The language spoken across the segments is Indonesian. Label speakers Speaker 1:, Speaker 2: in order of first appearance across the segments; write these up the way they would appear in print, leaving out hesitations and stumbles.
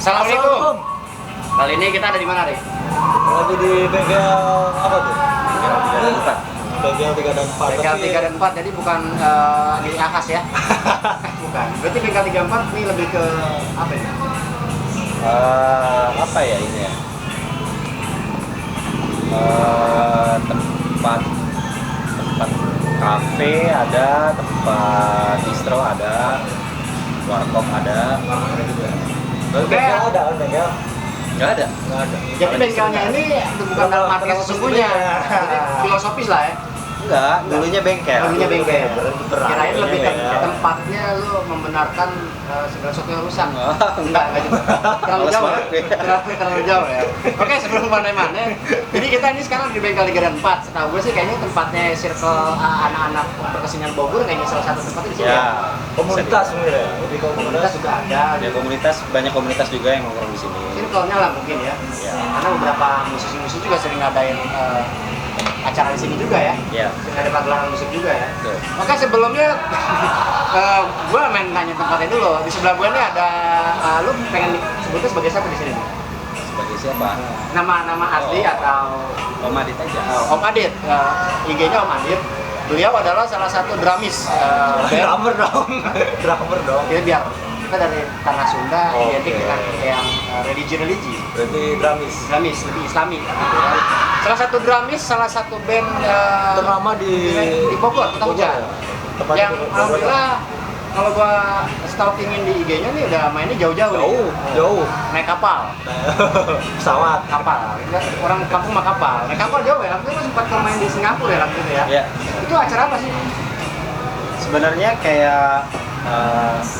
Speaker 1: Assalamualaikum. Kali ini kita ada di mana, Rik?
Speaker 2: Lagi di bengkel apa tuh? Bengkel 3 dan 4.
Speaker 1: Bengkel 3 dan 4, jadi bukan di Akas ya? Bukan. Berarti bengkel 3 dan 4 ini lebih ke apa ini?
Speaker 2: Apa ya ini ya? Tempat kafe ada, tempat distro ada, warkop ada. Bengkel ada, bengkel? Nggak ada.
Speaker 1: Jadi bengkelnya ini bukan dalam arti sesungguhnya. Jadi filosofis lah ya.
Speaker 2: Enggak, dulunya bengkel.
Speaker 1: Dulunya bengkel.
Speaker 2: Berat.
Speaker 1: Kirain lebih ke
Speaker 2: Ya.
Speaker 1: tempatnya lu membenarkan segala sesuatu yang rusak.
Speaker 2: Enggak
Speaker 1: juga. Terlalu
Speaker 2: Males
Speaker 1: jauh ya.
Speaker 2: banget.
Speaker 1: Terlalu jauh ya. Oke, sebelum mana-mana. Jadi kita ini sekarang di bengkel 3 dan 4. Setahu gue sih kayaknya tempatnya circle anak-anak berkesenian Bogor, kayaknya salah satu tempat di sini.
Speaker 2: Ya,
Speaker 1: Komunitas
Speaker 2: sebenarnya. Di
Speaker 1: komunitas juga ada.
Speaker 2: Ya, banyak komunitas juga yang nongkrong di sini.
Speaker 1: Circle-nya lah mungkin ya.
Speaker 2: Ya.
Speaker 1: Karena beberapa musisi-musisi juga sering ngadain acara di sini juga ya.
Speaker 2: Iya.
Speaker 1: Sering ada pagelaran musik juga ya.
Speaker 2: Betul.
Speaker 1: Oke, sebelumnya gue main tanya tempatnya dulu. Di sebelah gue ini ada, lu pengen sebutnya sebagai siapa di sini?
Speaker 2: Sebagai siapa?
Speaker 1: Nama asli atau
Speaker 2: Om Adit aja.
Speaker 1: Om Adit? IG-nya Om Adit. Beliau adalah salah satu drumis.
Speaker 2: Drummer dong. Drummer dong.
Speaker 1: Jadi biar kita dari tanah Sunda identik dengan yang religi.
Speaker 2: Berarti drumis.
Speaker 1: Drumis lebih Islami. Gitu kan. Salah satu drumis, salah satu band
Speaker 2: Ternama di
Speaker 1: Bogor, Kota Hujan. Yang alhamdulillah kalau gua stalkingin di IG-nya nih udah mainnya jauh-jauh nih.
Speaker 2: Jauh.
Speaker 1: Naik kapal.
Speaker 2: Pesawat.
Speaker 1: Kapal. Orang kampung mah kapal. Naik kapal jauh ya. Waktu itu sempat main di Singapura ya waktu itu ya.
Speaker 2: Iya.
Speaker 1: Itu acara apa sih?
Speaker 2: Sebenarnya kayak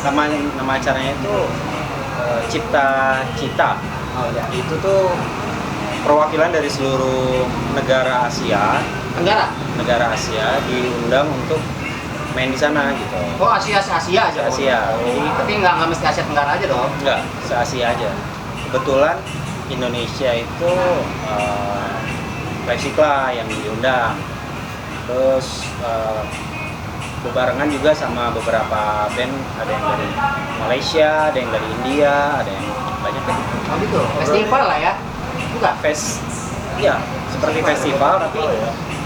Speaker 2: nama acaranya itu Cipta Cita.
Speaker 1: Oh ya.
Speaker 2: Itu tuh perwakilan dari seluruh negara Asia diundang untuk main di sana gitu.
Speaker 1: Oh, Asia aja.
Speaker 2: Asia.
Speaker 1: Tapi nggak mesti Asia Tenggara aja dong.
Speaker 2: Enggak, se-Asia aja. Kebetulan Indonesia itu Lexikla yang diundang. Terus bebarengan juga sama beberapa band, ada yang dari Malaysia, ada yang dari India, ada yang banyak kan.
Speaker 1: Oh gitu. Festival lah ya. Bukan?
Speaker 2: Iya, seperti festival tapi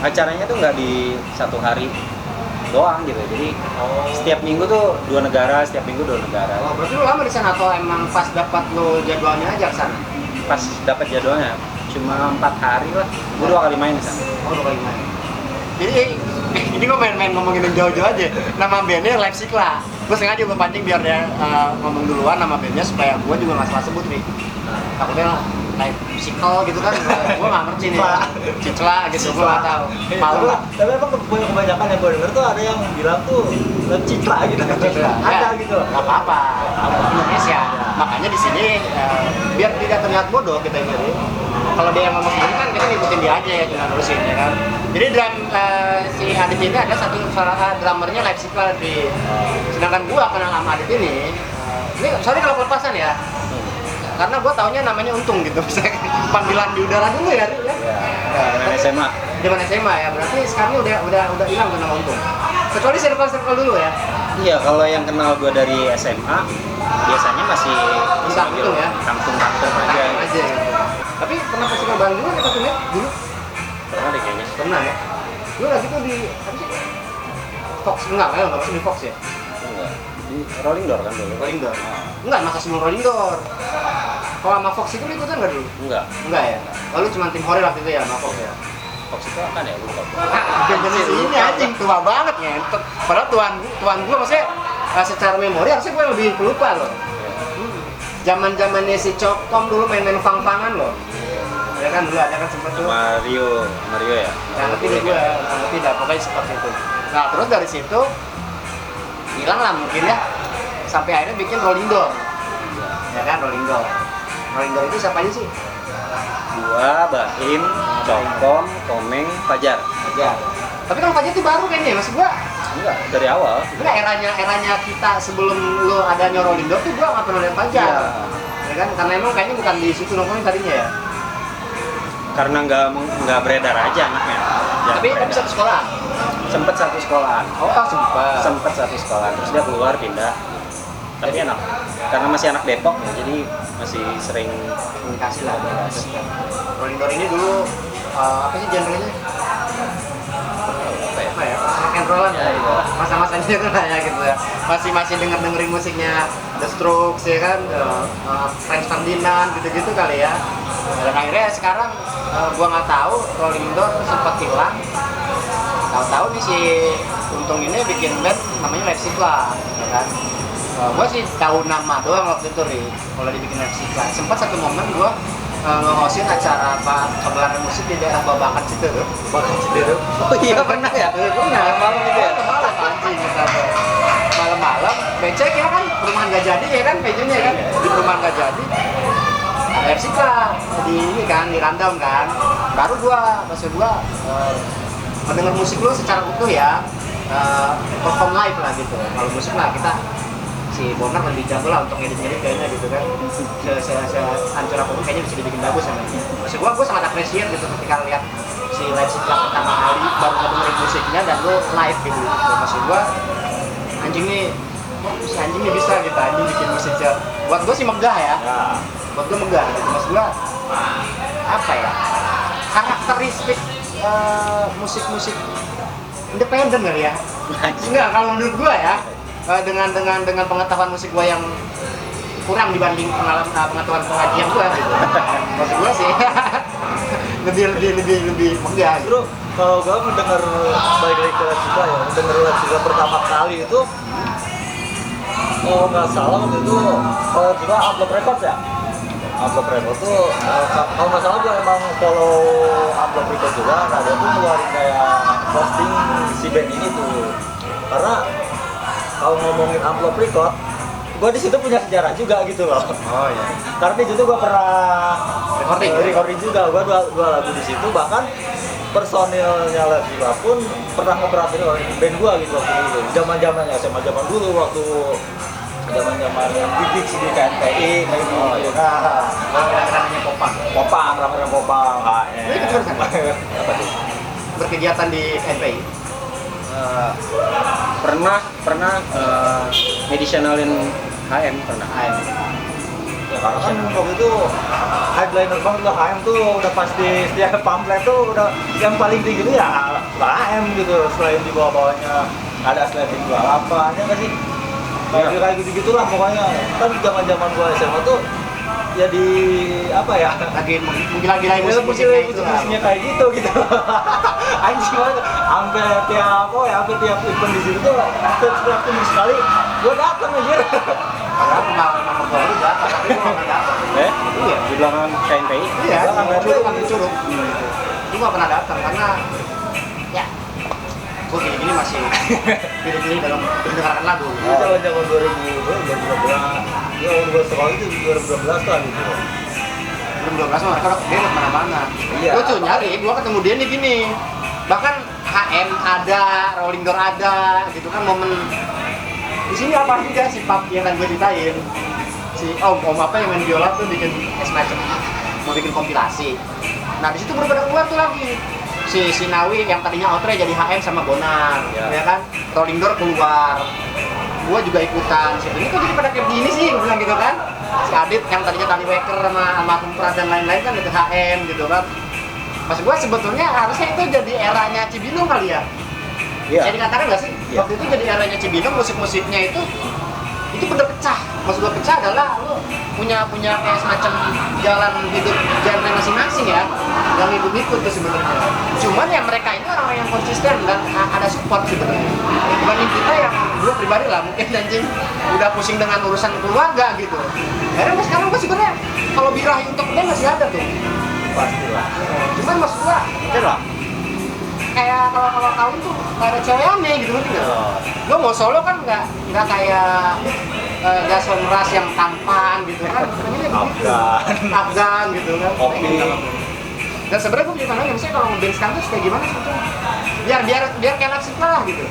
Speaker 2: acaranya tuh nggak di satu hari doang gitu. Jadi setiap minggu tuh dua negara.
Speaker 1: Oh, berarti lu lama di sana atau emang pas dapat lu jadwalnya aja ke sana?
Speaker 2: Pas dapat jadwalnya cuma 4 hari lah. Gue 2 kali main di sana.
Speaker 1: Oh, 2 kali main. Jadi ini gue main-main ngomongin yang jauh-jauh aja. Nama bandnya Lexikla. Gue sengaja gue pancing biar dia ngomong duluan nama bandnya supaya gue juga nggak salah sebut nih. Takutnya naik musical gitu kan, gue nggak ngerti nih. Cicla gitu, gue nggak tahu. Malu lah.
Speaker 2: Tapi emang kebanyakan yang gue denger tuh ada yang bilang tuh Cicla gitu.
Speaker 1: Ada gitu. Nggak apa-apa. Indonesia. Makanya di sini biar tidak terlihat bodoh kita ini. Kalau dia yang ngomong sendiri kan kita ngikutin dia aja ya, cuma terusin ya kan. Jadi si Adit ini ada satu drummernya Lexikla di. Sedangkan gua kenal sama Adit ini sorry kalau kelepasan ya. Karena gua taunya namanya Untung gitu, misalnya panggilan di udara dulu ya, Rik ya.
Speaker 2: Zaman SMA.
Speaker 1: Zaman SMA ya, berarti sekarang udah hilang tuh nama Untung. Kecuali circle dulu ya.
Speaker 2: Iya, kalau yang kenal gue dari SMA biasanya masih
Speaker 1: Untung ya.
Speaker 2: Kampung aja.
Speaker 1: Gitu. Tapi pernah festival bareng juga kita tuh dulu?
Speaker 2: Pernah deh kayaknya.
Speaker 1: Pernah ya? Dulu lagi tuh di apa sih? Fox enggak di Fox ya?
Speaker 2: Enggak. Di Rolling Door kan dulu.
Speaker 1: Rolling Door. Enggak, masa sebelum Rolling Door. Kalau sama Fox itu ikutan nggak dulu?
Speaker 2: Enggak.
Speaker 1: Enggak ya? Lalu cuma tim Horil waktu itu ya sama Fox ya?
Speaker 2: Fox itu apa ya? Lupa.
Speaker 1: Jenis ini anjing tua banget ngentot. Padahal tuan gua maksudnya secara memori harusnya gue lebih pelupa loh. Zaman-zamannya si Cokom dulu main-main fang-fangan loh. Ya kan dulu ada kan sempet tuh.
Speaker 2: Mario ya.
Speaker 1: Yang ngerti deh gue, ngerti dah pokoknya seperti itu. Nah terus dari situ hilang lah mungkin ya. Sampai akhirnya bikin Rolling Door. Ya kan Rolling Door. Rolling Door itu siapa aja sih?
Speaker 2: Gua, Bahim, Cokom, Komeng, Fajar.
Speaker 1: Tapi kalau Fajar itu baru kayaknya, maksud gua
Speaker 2: Enggak, dari awal.
Speaker 1: enggak eranya kita sebelum lu adanya Rolling Door tuh gua nggak pernah lihat Fajar.
Speaker 2: Iya.
Speaker 1: Ya kan karena emang kayaknya bukan di situ nongkrongnya tadinya ya.
Speaker 2: Karena nggak beredar aja anaknya.
Speaker 1: Tapi satu sekolah.
Speaker 2: Sempet satu sekolahan.
Speaker 1: Oh, sempat.
Speaker 2: Sempet satu sekolahan. Terus dia keluar pindah. tapi enak karena masih anak Depok ya, jadi masih sering
Speaker 1: komunikasi lah. Rolling Door ini dulu apa sih genrenya? Apa ya? Rock and roll ya, gitu. Masa-masanya itu lah ya gitu ya. Masih dengerin musiknya The Strokes ya kan, Franz Ferdinand gitu-gitu kali ya. Dan akhirnya sekarang gua nggak tahu Rolling Door sempat hilang. Tahu-tahu nih si Untung ini bikin band namanya Leipzig lah, ya kan. Gua sih tahu nama doang waktu itu nih. Kalau dibikin Leipzig lah. Sempat satu momen gua nge-hostin acara pagelaran musik di daerah Babakan Citireup.
Speaker 3: Babakan Citireup. Oh iya pernah ya?
Speaker 1: Pernah. Malam itu ya? Malam anjing kita. Malam-malam, becek ya kan, perumahan nggak jadi ya kan, mejunya kan, di perumahan nggak jadi. Leipzig lah, di ini kan, di rundown kan. Baru maksud gua mendengar musik lu secara utuh ya, perform live lah gitu. Kalau musik lah kita si Bonar lebih jago lah untuk ngedit kayaknya gitu kan. Hancur apapun kayaknya bisa dibikin bagus sama dia. Maksud gua sangat appreciate gitu ketika lihat si Leipzig lah pertama kali baru ngedengerin musiknya dan lu live gitu. Maksud gua anjing nih bisa gitu, anjing bikin musiknya. Buat gua sih megah ya. Buat gua megah gitu. Maksud gua apa ya? Karakteristik musik-musik independen kali ya. Enggak, kalau menurut gua ya, dengan pengetahuan musik gua yang kurang dibanding pengetahuan pengajian gua gitu. Maksud gua sih lebih megah.
Speaker 3: Bro, kalau gua mendengar baik lagi ke Leipzig ya, mendengar Leipzig pertama kali itu nggak salah waktu itu juga Upload Records ya. Upload Records tuh kalau nggak salah gue emang follow Upload Records juga. Nah dia tuh ngeluarin kayak posting si band ini tuh, karena kalau ngomongin Upload Record, gue di situ punya sejarah juga gitu loh.
Speaker 1: Oh iya.
Speaker 3: Karena di situ gue pernah recording juga, gue dua lagu di situ, bahkan personilnya Leipzig pun pernah ngeberatin band gue gitu waktu itu. Zaman-zamannya SMA zaman dulu waktu zaman-zaman yang big di KNPI kayak gitu.
Speaker 1: Oh iya. Ramenya Popang,
Speaker 3: HM.
Speaker 1: Itu ikut jurusan?
Speaker 3: Apa tuh?
Speaker 1: Berkegiatan di NPI.
Speaker 2: pernah editionalin HM pernah.
Speaker 3: Ya karena kan waktu itu headliner banget lah, HM tuh udah pasti setiap pamflet tuh udah yang paling tinggi itu ya HM gitu, selain di bawah-bawahnya ada Slating 28 ya nggak sih? Kayak gitu-gitulah pokoknya. Kan zaman gua SMA tuh ya di apa ya?
Speaker 1: Lagi menggila-gilain musiknya
Speaker 3: kayak gitu. Anjing banget. Hampir tiap event di situ tuh setiap minggu sekali gua datang anjir.
Speaker 1: Padahal nama gua lu datang, tapi gua nggak datang.
Speaker 2: Iya, di belakang KNPI.
Speaker 1: Iya, Curug. Lu nggak pernah datang karena ya gua gini-gini masih pilih-pilih dalam mendengarkan lagu.
Speaker 3: Zaman 2012, ya gua sekolah itu 2012 lah gitu.
Speaker 1: 2012 mah mereka dia kemana-mana.
Speaker 3: Iya.
Speaker 1: Gua tuh nyari, gua ketemu dia nih gini. Bahkan HM ada, Rolling Door ada, gitu kan momen. Di sini apa juga si Pap yang kan gue ceritain. Si Om apa yang main biola tuh bikin semacam mau bikin kompilasi. Nah di situ berbeda keluar tuh lagi si Nawi yang tadinya outre jadi HM sama Bonar, ya kan? Rolling Door keluar. Gua juga ikutan. Ini kok jadi pada kayak gini sih, gue bilang gitu kan. Si Adit yang tadinya Tali Waker sama Kumpras dan lain-lain kan itu HM gitu kan. Maksud gua sebetulnya harusnya itu jadi eranya Cibinong kali ya.
Speaker 2: Iya.
Speaker 1: Saya dikatakan nggak sih?
Speaker 2: Iya.
Speaker 1: Waktu itu jadi eranya Cibinong, musik-musiknya itu bener pecah. Maksud gua pecah adalah lu punya kayak semacam jalan hidup genre masing-masing ya, yang ikut-ikut tuh sebenarnya. Cuman ya mereka ini orang-orang yang konsisten dan ada support sebenarnya. Dibanding kita yang gua pribadi lah mungkin anjing udah pusing dengan urusan keluarga gitu. Akhirnya sekarang gua sebenarnya kalau birahi untuk dia masih ada tuh.
Speaker 3: Pastilah.
Speaker 1: Cuman maksud gua,
Speaker 2: Itulah.
Speaker 1: kayak kalau kawin tuh nggak ada cewek aneh gitu ngerti nggak? Gue mau solo kan nggak kayak Jason Mraz yang tampan gitu kan? Afgan gitu kan?
Speaker 3: Kopi.
Speaker 1: Dan sebenarnya gue punya pandangan, misalnya kalau ngeband sekarang tuh kayak gimana sebetulnya? Biar kayak Leipzig lah gitu.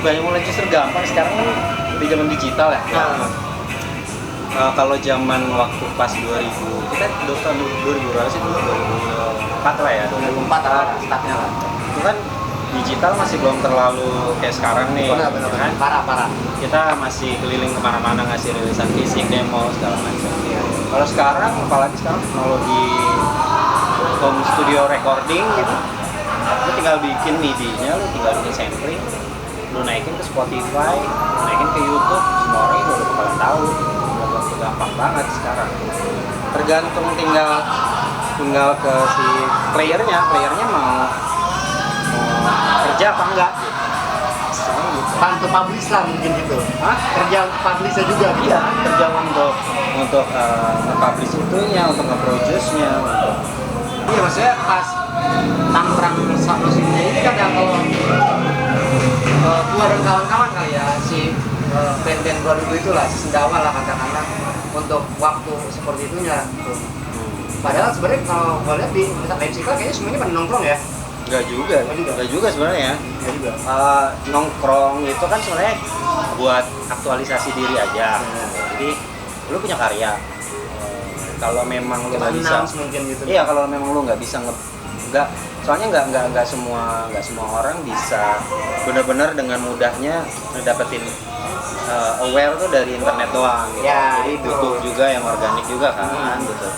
Speaker 2: Bukannya mulai justru gampang sekarang kan di zaman digital ya. Kalau zaman waktu pas 2000 kita tahun 2000 berapa sih dulu 2004 lah ya
Speaker 1: 2004 lah startnya lah.
Speaker 2: Itu kan digital masih belum terlalu kayak sekarang nih,
Speaker 1: Benar.
Speaker 2: kan?
Speaker 1: Parah.
Speaker 2: Kita masih keliling kemana-mana ngasih rilisan fisik, demo segala macam.
Speaker 1: Iya.
Speaker 2: Kalau sekarang, apalagi sekarang teknologi home studio recording gitu, lu tinggal bikin MIDI-nya, lu tinggal bikin sampling, lu naikin ke Spotify, naikin ke YouTube, semua orang itu udah bakalan tahu. Udah gampang banget sekarang. Tergantung tinggal ke si playernya mau kerja apa enggak gitu. Sekarang gitu.
Speaker 1: Bantu publish lah mungkin gitu.
Speaker 2: Hah?
Speaker 1: Kerja publish juga gitu.
Speaker 2: Iya, kerja untuk nge-publish itunya, untuk nge-produce-nya, untuk
Speaker 1: Iya, maksudnya pas tangkrang sama sini ini kadang kalau gua dan kawan-kawan kali ya si band-band gua dulu itulah si Sendawa lah katakanlah untuk waktu seperti itunya gitu. Padahal sebenarnya kalau gua lihat di tempat festival kayaknya semuanya pada nongkrong ya.
Speaker 2: Enggak juga sebenarnya.
Speaker 1: Iya juga.
Speaker 2: Nongkrong itu kan sebenarnya buat aktualisasi diri aja. Jadi lu punya karya. Kalau memang lu nggak bisa,
Speaker 1: mungkin gitu.
Speaker 2: iya kalau memang lu nggak bisa soalnya nggak semua orang bisa benar-benar dengan mudahnya dapetin aware tuh dari internet doang gitu.
Speaker 1: Ya,
Speaker 2: Jadi
Speaker 1: itu.
Speaker 2: butuh juga yang organik juga kan gitu.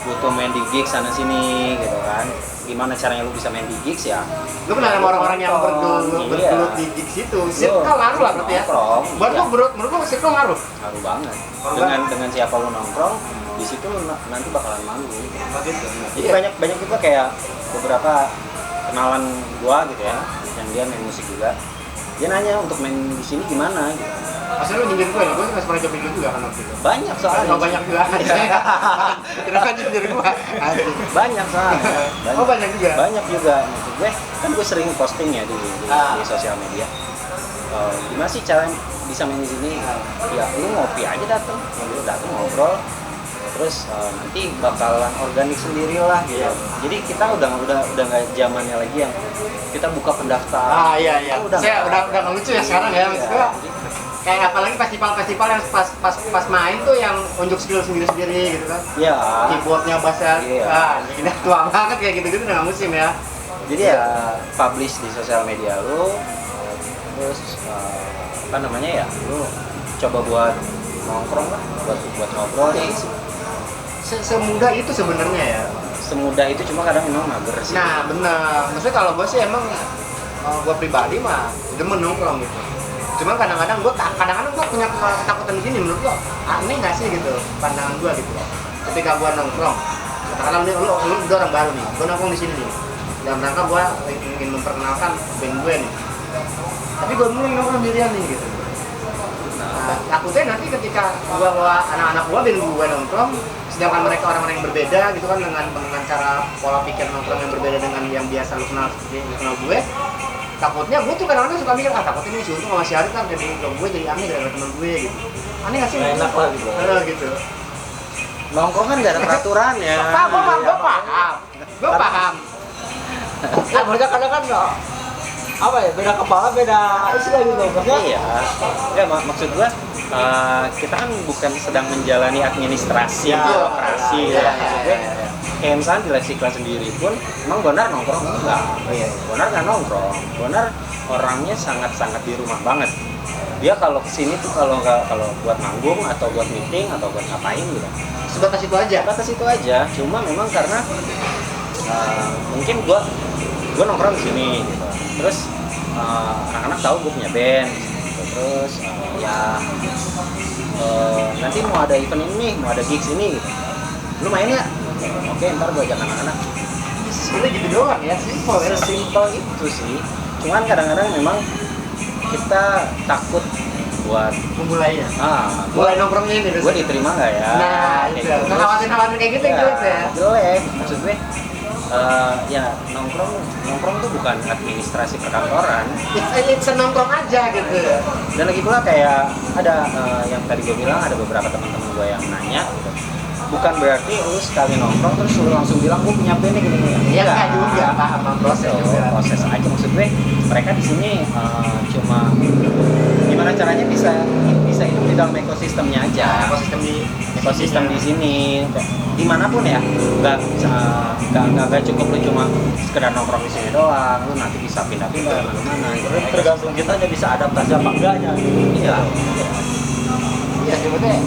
Speaker 2: Butuh main di gigs sana sini gitu kan. Gimana caranya lu bisa main di gigs ya?
Speaker 1: Lu kenal sama orang-orang yang bergelut di gigs itu. Circle ngaruh lah berarti ya.
Speaker 2: Nongkrong,
Speaker 1: Buat
Speaker 2: iya.
Speaker 1: lu menurut lu circle ngaruh.
Speaker 2: Ngaruh banget.
Speaker 1: Ngaruh
Speaker 2: Dengan siapa lu nongkrong, di situ lu nanti bakalan manggung.
Speaker 1: Gitu.
Speaker 2: Jadi banyak juga kayak beberapa kenalan gua gitu ya, yang dia main musik juga. Dia nanya untuk main di sini gimana gitu.
Speaker 1: Maksudnya lu nyindir gue nggak pernah coba juga kan waktu itu.
Speaker 2: Banyak soalnya.
Speaker 1: Oh, banyak juga. Kenapa nyindir gue?
Speaker 2: Banyak soalnya.
Speaker 1: Oh, banyak juga.
Speaker 2: Banyak juga. Maksud gue kan gue sering posting ya di sosial media. Gimana sih cara bisa main di sini? Ya lu ngopi aja datang ngobrol. Terus nanti bakalan organik sendirilah gitu.
Speaker 1: Iya.
Speaker 2: Jadi kita udah nggak zamannya lagi yang kita buka pendaftar.
Speaker 1: Iya.
Speaker 2: Udah
Speaker 1: Udah nggak lucu ya sekarang ya maksud gue. Kayak apalagi festival-festival yang pas main tuh yang unjuk skill sendiri-sendiri gitu kan.
Speaker 2: Iya.
Speaker 1: Keyboardnya bassnya,
Speaker 2: Iya.
Speaker 1: ini tua banget kayak gitu-gitu udah nggak musim ya.
Speaker 2: Jadi ya publish di sosial media lu, terus apa namanya ya, lu coba buat nongkrong lah, buat ngobrol ya.
Speaker 1: Semudah itu sebenarnya ya.
Speaker 2: Semudah itu cuma kadang memang mager sih.
Speaker 1: Nah benar, maksudnya kalau gue sih emang gue pribadi mah demen nongkrong gitu. Cuma kadang-kadang gue punya ketakutan gini, menurut gue aneh nggak sih gitu pandangan gue gitu. Ketika gue nongkrong, katakanlah lu udah orang baru nih, gue nongkrong di sini nih, dalam rangka gue ingin memperkenalkan band gue nih. Tapi gue mulai nongkrong sendirian nih gitu. Nah, takutnya nanti ketika gue bawa anak-anak gue band gue nongkrong, sedangkan mereka orang-orang yang berbeda gitu kan dengan cara pola pikir nongkrong yang berbeda dengan yang biasa lu kenal seperti yang kenal gue. Takutnya gue tuh kadang-kadang suka mikir, takutnya ini si Untung sama si Arif kan jadi gue jadi aneh gara-gara teman gue gitu. Aneh nggak sih?
Speaker 3: Nggak enak lah gitu.
Speaker 1: Gitu.
Speaker 2: Nongkrong kan nggak ada peraturannya.
Speaker 1: Gue paham.
Speaker 3: Ya mereka kadang kan apa ya, beda kepala, beda istilah gitu. Maksudnya
Speaker 2: Iya. Ya maksud gua kita kan bukan sedang menjalani administrasi
Speaker 1: Ya,
Speaker 2: birokrasi
Speaker 1: ya,
Speaker 2: ya.
Speaker 1: ya,
Speaker 2: Maksud gue,
Speaker 1: ya.
Speaker 2: kayak misalnya di Leksikla sendiri pun emang Bonar nongkrong enggak? Bonar nggak nongkrong. Bonar orangnya sangat-sangat di rumah banget. Dia kalau kesini tuh kalau buat manggung atau buat meeting atau buat ngapain gitu.
Speaker 1: Sebatas itu aja.
Speaker 2: Batas itu aja. Cuma memang karena mungkin gua nongkrong di sini gitu. Terus anak-anak tahu gue punya band gitu. Terus nanti mau ada event ini, mau ada gigs ini gitu. Lu main nggak? Oke, ntar gue ajak anak-anak.
Speaker 1: Sebenarnya gitu doang ya, simpel ya.
Speaker 2: Sesimpel itu sih. Cuman kadang-kadang memang kita takut buat
Speaker 1: Memulainya.
Speaker 2: Mulai
Speaker 1: nongkrongnya ini.
Speaker 2: gue diterima nggak ya?
Speaker 1: Nah,
Speaker 2: Kayak
Speaker 1: itu.
Speaker 2: gitu.
Speaker 1: Khawatir kayak gitu
Speaker 2: Ya,
Speaker 1: gitu ya.
Speaker 2: jelek. Maksud gue ya nongkrong tuh bukan administrasi perkantoran.
Speaker 1: It's nongkrong aja gitu.
Speaker 2: Dan lagi pula kayak ada yang tadi gue bilang, ada beberapa teman-teman gue yang nanya gitu. Bukan berarti lu sekali nongkrong terus lu langsung bilang gue punya band nih gini.
Speaker 1: Iya nggak juga, paham proses juga.
Speaker 2: Proses aja, maksud gue mereka di sini cuma gimana caranya bisa hidup di dalam ekosistemnya aja.
Speaker 1: Ekosistem
Speaker 2: Di sini dimanapun ya, nggak cukup lu cuma sekedar nongkrong di sini doang, lu nanti bisa pindah-pindah kemana-mana gitu.
Speaker 3: Tergantung kita aja bisa adaptasi apa enggaknya.
Speaker 2: Iya.
Speaker 1: Iya sebetulnya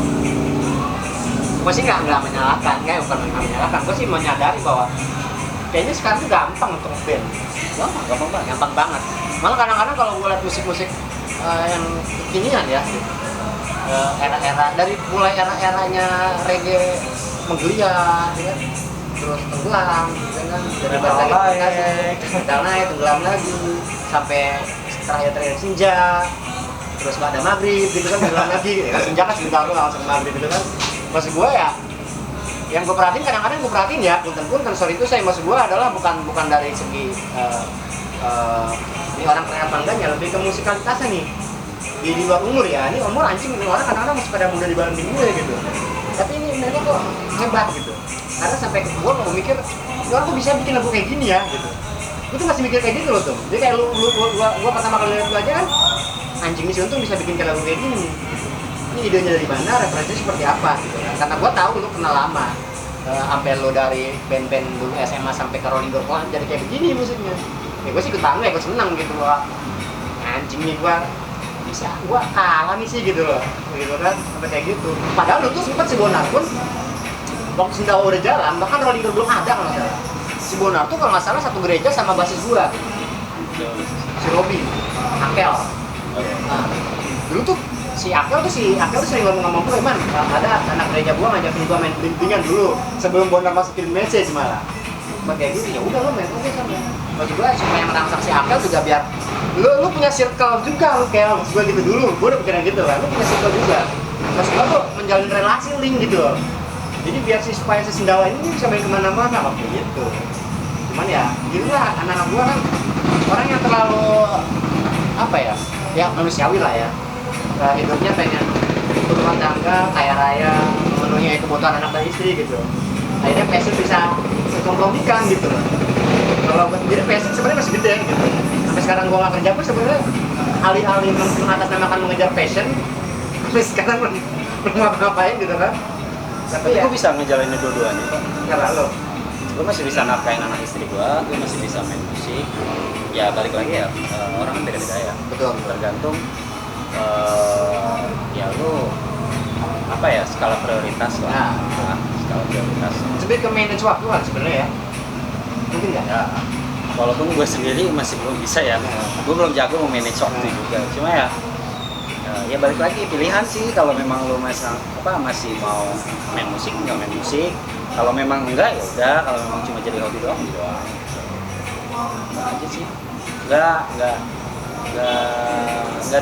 Speaker 1: gue sih nggak menyalahkan, bukan nggak menyalahkan, gue sih menyadari bahwa kayaknya sekarang tuh gampang untuk band, gampang banget. Malah kadang-kadang kalau gue liat musik-musik yang kekinian ya, era-era dari mulai era-eranya reggae menggeliat, ya kan? Terus tenggelam, gitu kan? Dari metal naik, tenggelam lagi, sampai terakhir senja, terus nggak ada maghrib, gitu kan? Tenggelam lagi, ya kan? Senja kan sebentar doang langsung maghrib, gitu kan? Maksud gue ya, yang gue perhatiin kadang-kadang ya, punten sorry itu saya maksud gue adalah bukan dari segi ini orang keren apa enggaknya, lebih ke musikalitasnya nih. Di luar umur ya, ini umur anjing, ini orang kadang-kadang masih pada muda dibanding gue gitu. Tapi ini mereka kok hebat gitu. Karena sampai gue mau mikir, orang kok bisa bikin lagu kayak gini ya gitu. Gue tuh masih mikir kayak gitu loh tuh. Jadi kayak gua pertama kali lihat lu aja kan, anjing nih si Untung bisa bikin kayak lagu kayak gini. Ini idenya dari mana, referensinya seperti apa gitu kan. Karena gue tahu lu kenal lama. Sampai lo dari band-band dulu SMA sampai ke Rolling Stone jadi kayak begini musiknya. Ya gue sih ikut bangga, ikut seneng gitu loh. Anjing nih gua kalah nih sih gitu loh, gitu kan, sampai kayak gitu. Padahal lu tuh sempet si Bonar pun waktu Sendawa udah jalan, bahkan Rolling Stone belum ada kalau nggak salah. Si Bonar tuh kalau nggak salah satu gereja sama basis gua, si Robi, Akel. Nah, dulu tuh si Akel tuh sering ngomong gue, man, ada anak gereja gua ngajakin gua main belintingan dulu sebelum Bonar masukin message malah. Kayak gitu, ya udah lo main aja sama. Maksud gue supaya merangsang si Akel juga biar lu punya circle juga lu kayak maksud gue gitu dulu. Gue udah pikiran gitu kan, lu punya circle juga. Maksud gue tuh menjalin relasi link gitu loh. Jadi biar supaya si Sendawa ini bisa main kemana-mana waktu gitu. Cuman ya, gitu lah anak-anak gue kan orang yang terlalu apa ya manusiawi lah ya. Hidupnya pengen berumah tangga, kaya raya, memenuhi kebutuhan anak dan istri gitu. Akhirnya passion bisa kompromikan gitu loh. Kalau gue sendiri passion sebenarnya masih gede gitu. Sampai sekarang gue nggak kerja pun sebenarnya alih-alih mengatasnamakan mengejar passion, terus sekarang ngapain gitu kan.
Speaker 2: Tapi ya, gue bisa ngejalanin dua-duanya kok.
Speaker 1: Karena lo
Speaker 2: masih bisa nafkain anak istri gue masih bisa main musik. Ya balik lagi ya, orang kan beda-beda ya.
Speaker 1: betul.
Speaker 2: Tergantung ya lu apa ya, skala prioritas lah.
Speaker 1: Nah,
Speaker 2: skala prioritas.
Speaker 1: Sebenarnya ke manage waktu kan sebenarnya ya. Mungkin nggak?
Speaker 2: Ya, walaupun gue sendiri masih belum bisa ya. Gue belum jago memanage waktu juga. Cuma ya balik lagi pilihan sih. Kalau memang lu masih mau main musik, nggak main musik. Kalau memang enggak ya udah. Kalau memang cuma jadi hobi doang, aja sih. Nggak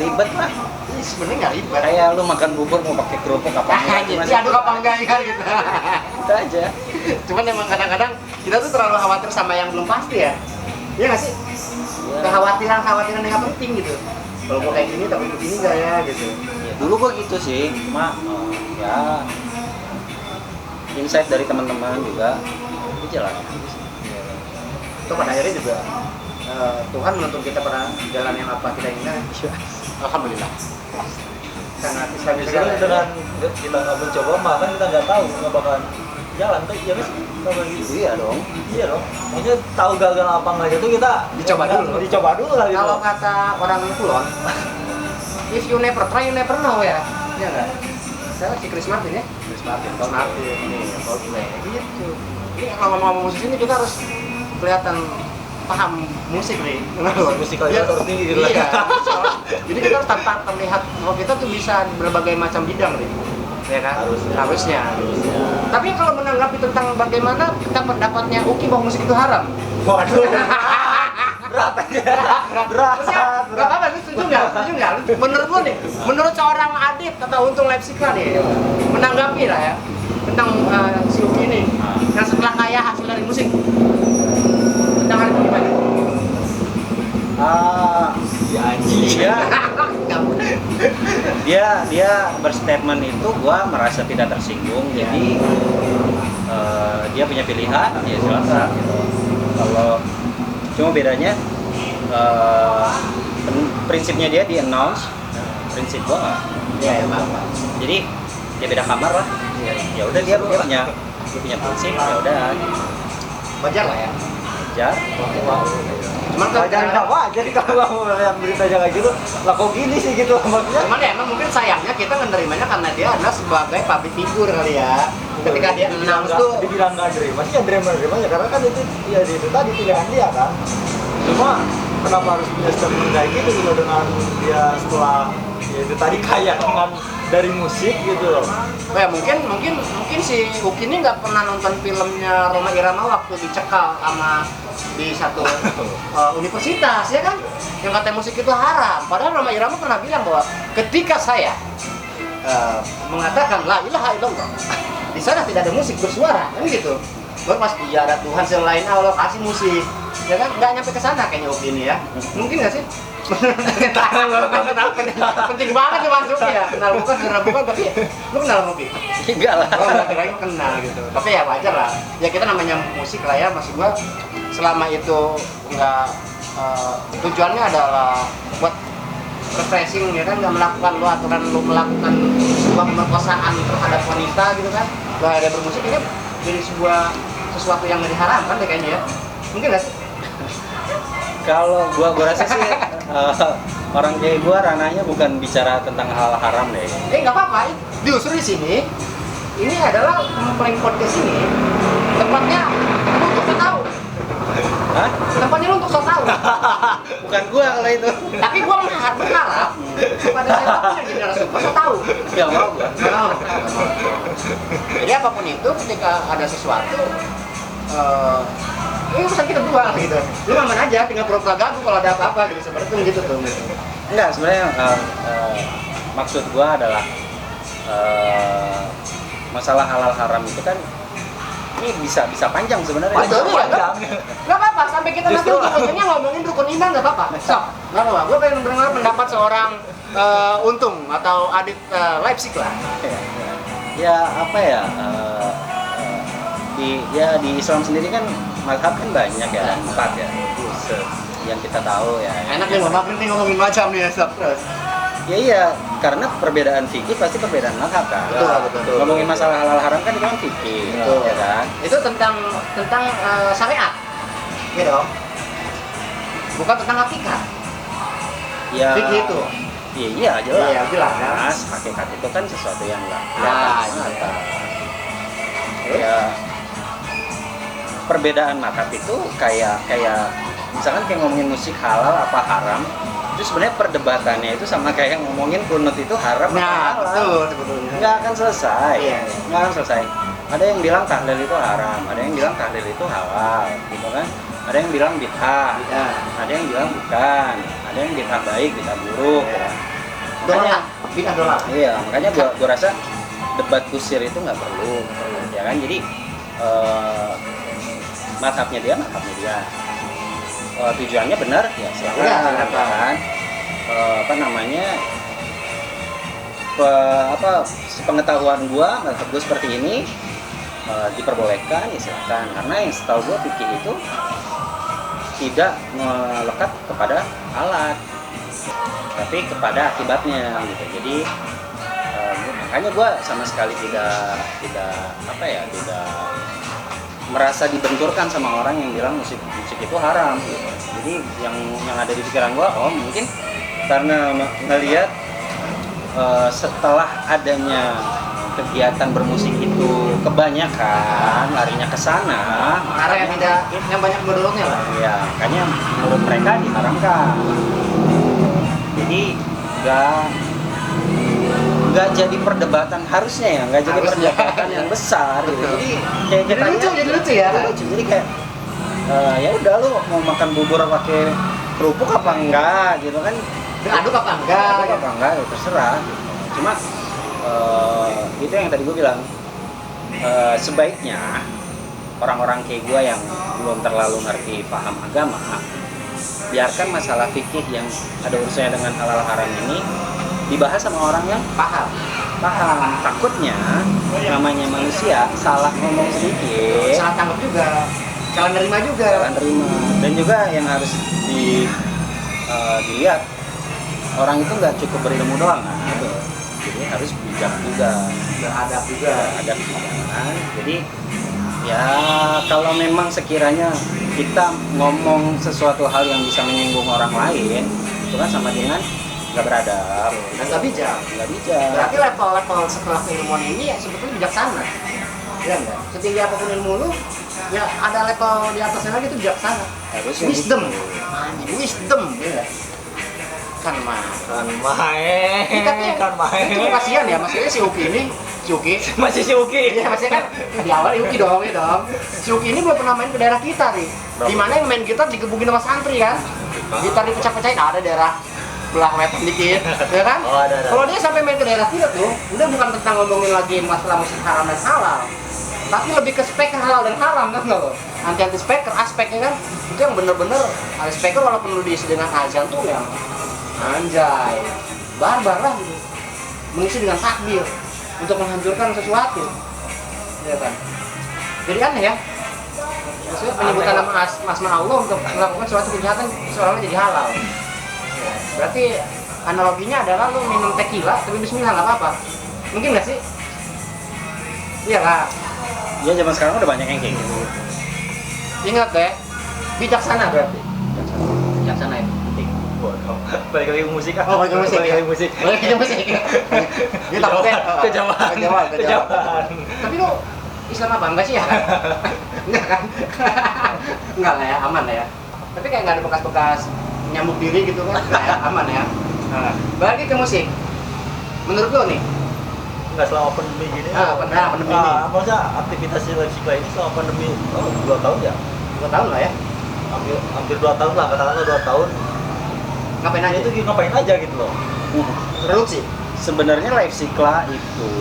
Speaker 2: ribet lah.
Speaker 1: Sebenarnya nggak ribet.
Speaker 2: Kayak lu makan bubur mau pakai kerupuk apa enggak?
Speaker 1: Diaduk apa enggak kan gitu.
Speaker 2: Itu aja.
Speaker 1: Cuman emang kadang-kadang kita tuh terlalu khawatir sama yang belum pasti ya. Iya nggak sih? Kekhawatiran yang nggak penting gitu. Kalau gua kayak gini tapi begini nggak ya gitu.
Speaker 2: Ya, dulu gua gitu sih, cuma ya insight dari teman-teman juga itu jalan.
Speaker 1: Itu pada akhirnya juga Tuhan menuntun kita pada jalan yang apa kita inginkan. Alhamdulillah. Sangat
Speaker 3: Misalnya dengan kita nggak mencoba, maka kita nggak tahu nggak bakalan jalan tuh, ya kan?
Speaker 2: Iya dong.
Speaker 3: Maksudnya tahu gagal apa nggak itu kita
Speaker 1: dicoba dulu
Speaker 3: lah gitu.
Speaker 1: Kalau kata orang Kulon, if you never try, you never know ya. Iya nggak? Saya si Chris Martin ya. Chris Martin. Ini Coldplay. Gitu. Ini kalau ngomong musik ini kita harus kelihatan paham musik nih.
Speaker 3: Musikalnya tinggi gitu.
Speaker 1: Iya. Jadi kita harus tampak terlihat bahwa kita tuh bisa berbagai macam bidang nih. Ya kan? Harusnya. Tapi kalau menanggapi tentang bagaimana kita pendapatnya Uki bahwa musik itu haram.
Speaker 3: Waduh. Berat aja. Berat.
Speaker 1: Gak apa-apa, lu setuju nggak? Menurut lu nih, menurut seorang Adit atau Untung Leipzika nih, menanggapi lah ya tentang si Uki ini yang setelah kaya hasil dari musik. Tentang hal itu gimana?
Speaker 3: Ya anjing.
Speaker 2: Dia berstatement itu gua merasa tidak tersinggung. Jadi dia punya pilihan, ya silakan gitu. Kalau cuma bedanya prinsipnya dia di announce prinsip gua nggak.
Speaker 1: Iya, apa.
Speaker 2: Jadi ya beda kamar lah. Ya udah dia punya prinsip, ya udah
Speaker 1: Wajar lah ya.
Speaker 2: ajar.
Speaker 1: Cuman kan
Speaker 3: Wajar nggak wajar kalau kamu lihat berita kayak gitu, lah kok gini sih gitu maksudnya.
Speaker 1: cuman ya emang mungkin sayangnya kita menerimanya karena dia adalah sebagai public figure kali ya. Ketika dia announce tuh
Speaker 3: dibilang nggak nerima sih, ya nerima ya karena kan itu ya itu tadi pilihan dia kan. Cuma kenapa harus punya statement kayak gitu gitu dengan dia setelah ya itu tadi kaya dengan dari musik gitu loh.
Speaker 1: oh ya mungkin si Uki ini nggak pernah nonton filmnya Rhoma Irama waktu dicekal sama di satu universitas ya kan, yang katanya musik itu haram. Padahal Rhoma Irama pernah bilang bahwa ketika saya mengatakan la ilaha illallah, di sana tidak ada musik bersuara kan gitu. Baru pas iya ada Tuhan selain Allah kasih musik, ya kan nggak nyampe ke sana kayaknya Uki ini ya. Mungkin nggak sih? Penting banget tuh masuknya ya. Kenal bukan tapi lu kenal Uki?
Speaker 2: Enggak lah.
Speaker 1: Oh, kira-kira kenal gitu. Tapi ya wajar lah. Ya kita namanya musik lah ya, maksud gua selama itu nggak tujuannya adalah buat refreshing ya kan, nggak melakukan lu melakukan sebuah pemerkosaan terhadap wanita gitu kan. Lah ada bermusik ini jadi sesuatu yang nggak diharapkan deh kayaknya ya. Mungkin nggak sih?
Speaker 2: Kalau gua rasa sih orang kayak gua ranahnya bukan bicara tentang hal haram deh.
Speaker 1: Nggak apa-apa. Justru di sini ini adalah paling podcast ini tempatnya lu untuk tahu.
Speaker 2: Hah?
Speaker 1: Tempatnya lu untuk tahu.
Speaker 2: Bukan gua kalau itu.
Speaker 1: Tapi gua berharap kepada siapapun yang jadi narasumber so tahu.
Speaker 2: Enggak mau gua.
Speaker 1: Nggak mau. Jadi apapun itu ketika ada sesuatu ini urusan kita berdua gitu. Lu aman aja, tinggal pura-pura ganggu kalau ada apa-apa gitu, seperti itu gitu tuh.
Speaker 2: Enggak, sebenarnya maksud gua adalah masalah halal haram itu kan ini bisa panjang sebenarnya.
Speaker 1: Panjang. Nggak apa-apa, sampai kita nanti ujung-ujungnya ngomongin rukun iman nggak apa-apa. Sok, nggak apa-apa. Gue pengen dengar pendapat seorang Untung atau Adit Leipzig lah.
Speaker 2: Ya apa ya? Di Islam sendiri kan mazhab kan banyak ya, 4 ya. Yang kita tahu ya.
Speaker 1: Enak nih ngomongin macam nih ya, terus.
Speaker 2: Ya iya, karena perbedaan fikih pasti perbedaan mazhab kan.
Speaker 1: Betul.
Speaker 2: Ngomongin masalah halal haram kan itu kan fikih, ya kan?
Speaker 1: Itu tentang syariat. Gitu. Bukan tentang hakikat.
Speaker 2: Ya.
Speaker 1: Fikih itu.
Speaker 2: Iya jelas.
Speaker 1: Iya, jelas.
Speaker 2: Hakikat itu kan sesuatu yang enggak
Speaker 1: Iya.
Speaker 2: Ya. Perbedaan mazhab itu kayak misalkan kayak ngomongin musik halal apa haram, itu sebenarnya perdebatannya itu sama kayak ngomongin kunut itu haram
Speaker 1: Nah,
Speaker 2: apa halal.
Speaker 1: betul sebetulnya.
Speaker 2: Nggak akan selesai.
Speaker 1: Iya.
Speaker 2: Nggak akan selesai. Ada yang bilang tahlil itu haram, ada yang bilang tahlil itu halal, gitu kan? Ada yang bilang bid'ah,
Speaker 1: Iya.
Speaker 2: ada yang bilang bukan, ada yang bid'ah baik, bid'ah buruk.
Speaker 1: Iya.
Speaker 2: Ya. Makanya,
Speaker 1: Bid'ah dolar.
Speaker 2: iya, makanya gua rasa debat kusir itu nggak perlu, ya kan? Jadi mazhabnya dia. Tujuannya benar ya silakan,
Speaker 1: Iya,
Speaker 2: kan? Sepengetahuan gua mazhab gua seperti ini diperbolehkan ya silakan, karena yang setahu gua fikih itu tidak melekat kepada alat tapi kepada akibatnya gitu. Jadi makanya gua sama sekali tidak merasa dibenturkan sama orang yang bilang musik itu haram gitu. Jadi yang ada di pikiran gua, mungkin karena ngelihat setelah adanya kegiatan bermusik itu kebanyakan larinya ke sana,
Speaker 1: Karena yang banyak menurutnya lah.
Speaker 2: ya makanya menurut mereka diharamkan. Jadi nggak jadi perdebatan, harusnya ya nggak jadi perdebatan yang besar gitu. Jadi kayak
Speaker 1: Jadi lucu ya.
Speaker 2: jadi kayak ya udah lu mau makan bubur pakai kerupuk apa enggak gitu kan,
Speaker 1: Aduk apa enggak?
Speaker 2: ya terserah gitu. Cuma itu yang tadi gue bilang, sebaiknya orang-orang kayak gue yang belum terlalu ngerti paham agama, biarkan masalah fikih yang ada urusannya dengan halal haram ini dibahas sama orang yang
Speaker 1: Paham.
Speaker 2: Takutnya namanya manusia salah ngomong sedikit,
Speaker 1: Salah tangkap juga. Salah nerima juga.
Speaker 2: salah terima. Dan juga yang harus dilihat orang itu nggak cukup berilmu doang kan, jadi harus bijak juga,
Speaker 1: Beradab juga.
Speaker 2: ada kan. Jadi ya kalau memang sekiranya kita ngomong sesuatu hal yang bisa menyinggung orang lain, itu kan sama dengan nggak beradab
Speaker 1: Dan nggak bijak.
Speaker 2: nggak bijak.
Speaker 1: Berarti level-level setelah keilmuan ini ya sebetulnya bijaksana. Iya enggak? Setinggi apapun ilmu lu, ya ada level di atasnya lagi itu bijaksana.
Speaker 2: Harusnya
Speaker 1: Wisdom.
Speaker 2: gitu.
Speaker 1: Anjing, wisdom. Iya. Kan mah.
Speaker 3: Kan main.
Speaker 1: Itu kasihan ya, maksudnya si Uki ini, si Uki.
Speaker 3: Masih si Uki.
Speaker 1: Iya, maksudnya kan di awal Uki dong, ya dong. Si Uki ini belum pernah main ke daerah kita nih. Di mana yang main gitar digebukin sama santri kan? Gitar dipecah-pecahin, ada daerah belah wetan dikit, ya kan?
Speaker 3: Oh, ada.
Speaker 1: Kalau dia sampai main ke daerah kita tuh, udah bukan tentang ngomongin lagi masalah musik haram dan halal, tapi lebih ke speaker halal dan haram kan nggak lo? Anti speaker, aspeknya kan itu yang bener-bener ada speaker walaupun lu diisi dengan azan tuh yang anjay, barbar lah gitu, mengisi dengan takbir untuk menghancurkan sesuatu, ya kan? Jadi aneh ya. Maksudnya penyebutan nama asma Allah untuk melakukan suatu kejahatan seolah-olah jadi halal. Berarti analoginya adalah lu minum tequila tapi bismillah nggak apa-apa. Mungkin nggak sih? Iya kak.
Speaker 2: Ya zaman sekarang udah banyak yang kayak gitu.
Speaker 1: Ingat ya, bijaksana berarti. Bijaksana itu penting.
Speaker 3: Balik lagi ke musik kan?
Speaker 1: Oh, balik ke musik.
Speaker 3: Balik lagi ke musik.
Speaker 1: Balik ke musik. Ini takutnya
Speaker 3: Kejauhan.
Speaker 1: Tapi lu Islam apa enggak sih ya kan? Enggak kan? Enggak lah ya, aman lah ya. Tapi kayak nggak ada bekas-bekas nyambuk diri gitu kan? Enggak ya, aman ya. Nah, balik ke musik. Menurut lo nih,
Speaker 3: Nggak selama pandemi gini.
Speaker 1: pandemi ini.
Speaker 3: Maksudnya aktivitas live cycle ini selama pandemi 2 tahun ya?
Speaker 1: 2 tahun lah ya.
Speaker 3: Hampir 2 tahun lah, katakanlah 2 tahun.
Speaker 1: Ngapain aja
Speaker 3: Itu ngapain aja gitu loh.
Speaker 1: produksi.
Speaker 2: Sebenarnya Live Sikla itu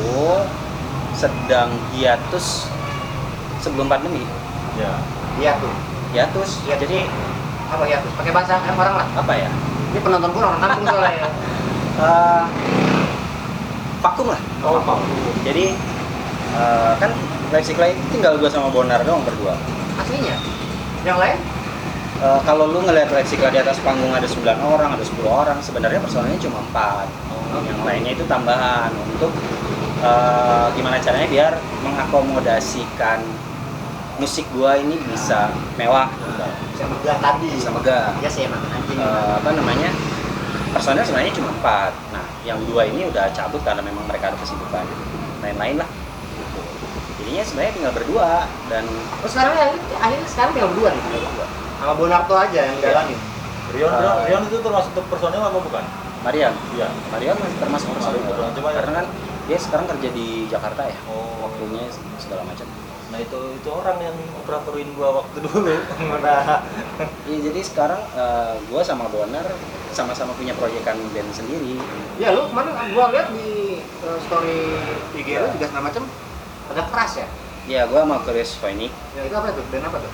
Speaker 2: sedang hiatus sebelum pandemi.
Speaker 3: Ya.
Speaker 1: Iya tuh.
Speaker 2: Hiatus.
Speaker 1: Iya.
Speaker 2: Jadi
Speaker 1: Apa ya tuh? Pakai bahasa orang lah.
Speaker 2: apa ya?
Speaker 1: Ini penonton pun orang kampung soalnya ya.
Speaker 2: Eh, vakum lah.
Speaker 3: Oh, Pak.
Speaker 2: Jadi kan Live Sikla itu tinggal gue sama Bonar doang berdua.
Speaker 1: Aslinya. Yang lain?
Speaker 2: Kalau lu ngeliat Live Sikla di atas panggung ada 9 orang, ada 10 orang, sebenarnya personelnya cuma 4. Yang lainnya itu tambahan untuk gimana caranya biar mengakomodasikan musik gua ini bisa mewah,
Speaker 1: Bisa megah tadi.
Speaker 2: bisa megah.
Speaker 1: Iya sih emang anjing.
Speaker 2: Apa namanya? Personel sebenarnya cuma 4. Nah, yang 2 ini udah cabut karena memang mereka ada kesibukan lain-lain lah. Gitu. Jadinya sebenarnya tinggal berdua dan
Speaker 1: Terus sekarang akhirnya sekarang tinggal berdua nih, tinggal berdua. Sama Bonarto aja yang jalanin.
Speaker 3: Rion itu termasuk personel apa bukan?
Speaker 2: Marian.
Speaker 3: Iya.
Speaker 2: Marian masih termasuk personel.
Speaker 3: Coba ya.
Speaker 2: Karena kan dia sekarang kerja di Jakarta ya.
Speaker 3: Oh.
Speaker 2: Waktunya segala macam.
Speaker 3: Nah itu orang yang operatorin gua waktu dulu. Nah,
Speaker 2: Iya, jadi sekarang gua sama Bonar sama-sama punya proyekan band sendiri.
Speaker 1: Ya lu kemarin gua lihat di story IG lu juga segala macam ada keras ya.
Speaker 2: Ya, gua sama Chris Voynich,
Speaker 1: Ya itu apa tuh? Band apa tuh?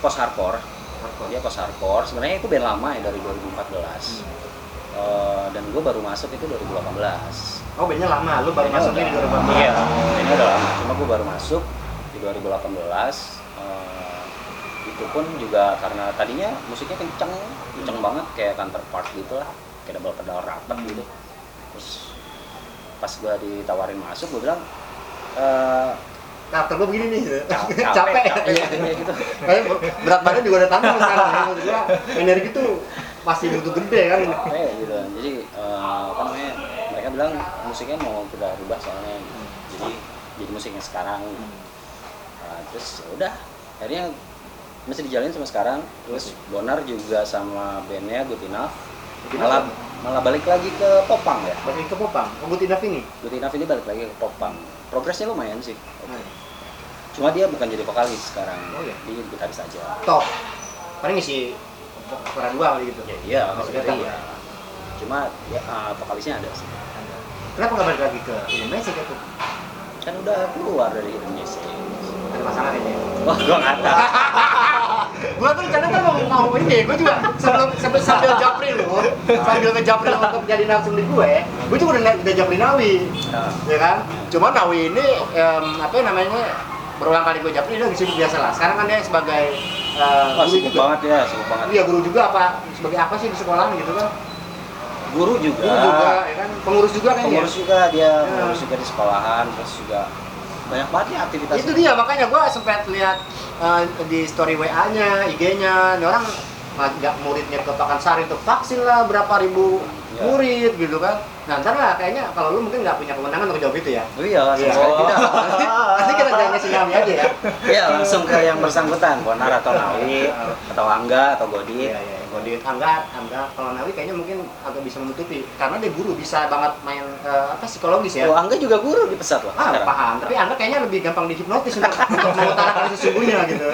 Speaker 2: post hardcore.
Speaker 1: Hardcore.
Speaker 2: Dia post hardcore. Sebenarnya itu band lama ya dari 2014. Dan gue baru masuk itu 2018.
Speaker 1: Oh bandnya lama, lu baru masuk di 2018.
Speaker 2: Iya, ini udah lama. Cuma gue baru masuk di 2018. Itu pun juga karena tadinya musiknya kenceng banget kayak counterpart gitu lah, kayak double pedal rapet gitu. Terus pas gue ditawarin masuk, gue bilang
Speaker 1: Karakter gue begini nih,
Speaker 2: capek
Speaker 1: ya.
Speaker 2: gitu.
Speaker 1: Kayak berat badan juga udah tambah sekarang. Maksud gua energi tuh pasti butuh gede kan.
Speaker 2: Kayak gitu. Jadi apa namanya? Mereka bilang musiknya mau kita rubah soalnya. Jadi musiknya sekarang. Terus ya udah, akhirnya masih dijalanin sama sekarang. Terus Bonar juga sama bandnya Good Enough. Malah balik lagi ke Popang ya.
Speaker 1: Balik ke Popang, ke Good Enough ini.
Speaker 2: Good Enough ini balik lagi ke Popang. Progresnya lumayan sih. Cuma dia bukan jadi vokalis sekarang.
Speaker 1: Oh, iya?
Speaker 2: Dia jadi gitaris aja.
Speaker 1: Top. Paling ngisi suara dua kali gitu.
Speaker 2: Ya, iya,
Speaker 1: Masih
Speaker 2: maksudnya
Speaker 1: datang.
Speaker 2: iya. Cuma ya, vokalisnya ada sih.
Speaker 1: Kenapa nggak balik lagi ke Indonesia gitu?
Speaker 2: Kan udah keluar dari Indonesia.
Speaker 1: Ada masalah ini.
Speaker 2: Wah, gua nggak tahu.
Speaker 1: Gua tuh rencana kan mau ini, gua juga sambil japri lo, sambil ngejapri untuk jadi narsum di gue juga udah japri Nawi, ya kan? Cuma Nawi ini apa namanya berulang kali gue japri dia sibuk biasa lah. Sekarang kan dia sebagai
Speaker 2: Wah,
Speaker 1: guru
Speaker 2: sibuk
Speaker 1: juga.
Speaker 2: banget ya, sibuk banget.
Speaker 1: Iya guru juga apa sebagai apa sih di sekolah gitu kan?
Speaker 2: Guru juga.
Speaker 1: Guru juga, ya kan? Pengurus juga kayaknya.
Speaker 2: Pengurus juga dia,
Speaker 1: Ya.
Speaker 2: pengurus juga di sekolahan, terus juga banyak banget ya aktivitas.
Speaker 1: Itu dia, makanya gue sempat lihat di story WA-nya, IG-nya, ini orang ngajak muridnya ke Pakansari untuk vaksin lah, berapa ribu
Speaker 2: Ya.
Speaker 1: murid gitu kan. Nah ntar lah, kayaknya kalau lu mungkin nggak punya kewenangan untuk jawab itu ya.
Speaker 2: Oh iya, sama
Speaker 1: Iya.
Speaker 2: sekali tidak.
Speaker 1: Nanti kita jangan sinyalnya aja ya.
Speaker 2: Iya, langsung ke yang bersangkutan, Bonar atau Nawi, atau Angga atau Godit.
Speaker 1: Iya, iya, Godit. Angga, kalau Nawi kayaknya mungkin agak bisa menutupi, karena dia guru, bisa banget main psikologis ya.
Speaker 2: Oh, Angga juga guru di pesat loh. sekarang.
Speaker 1: Paham, tapi Angga kayaknya lebih gampang dihipnotis untuk mengutarakan sesungguhnya gitu.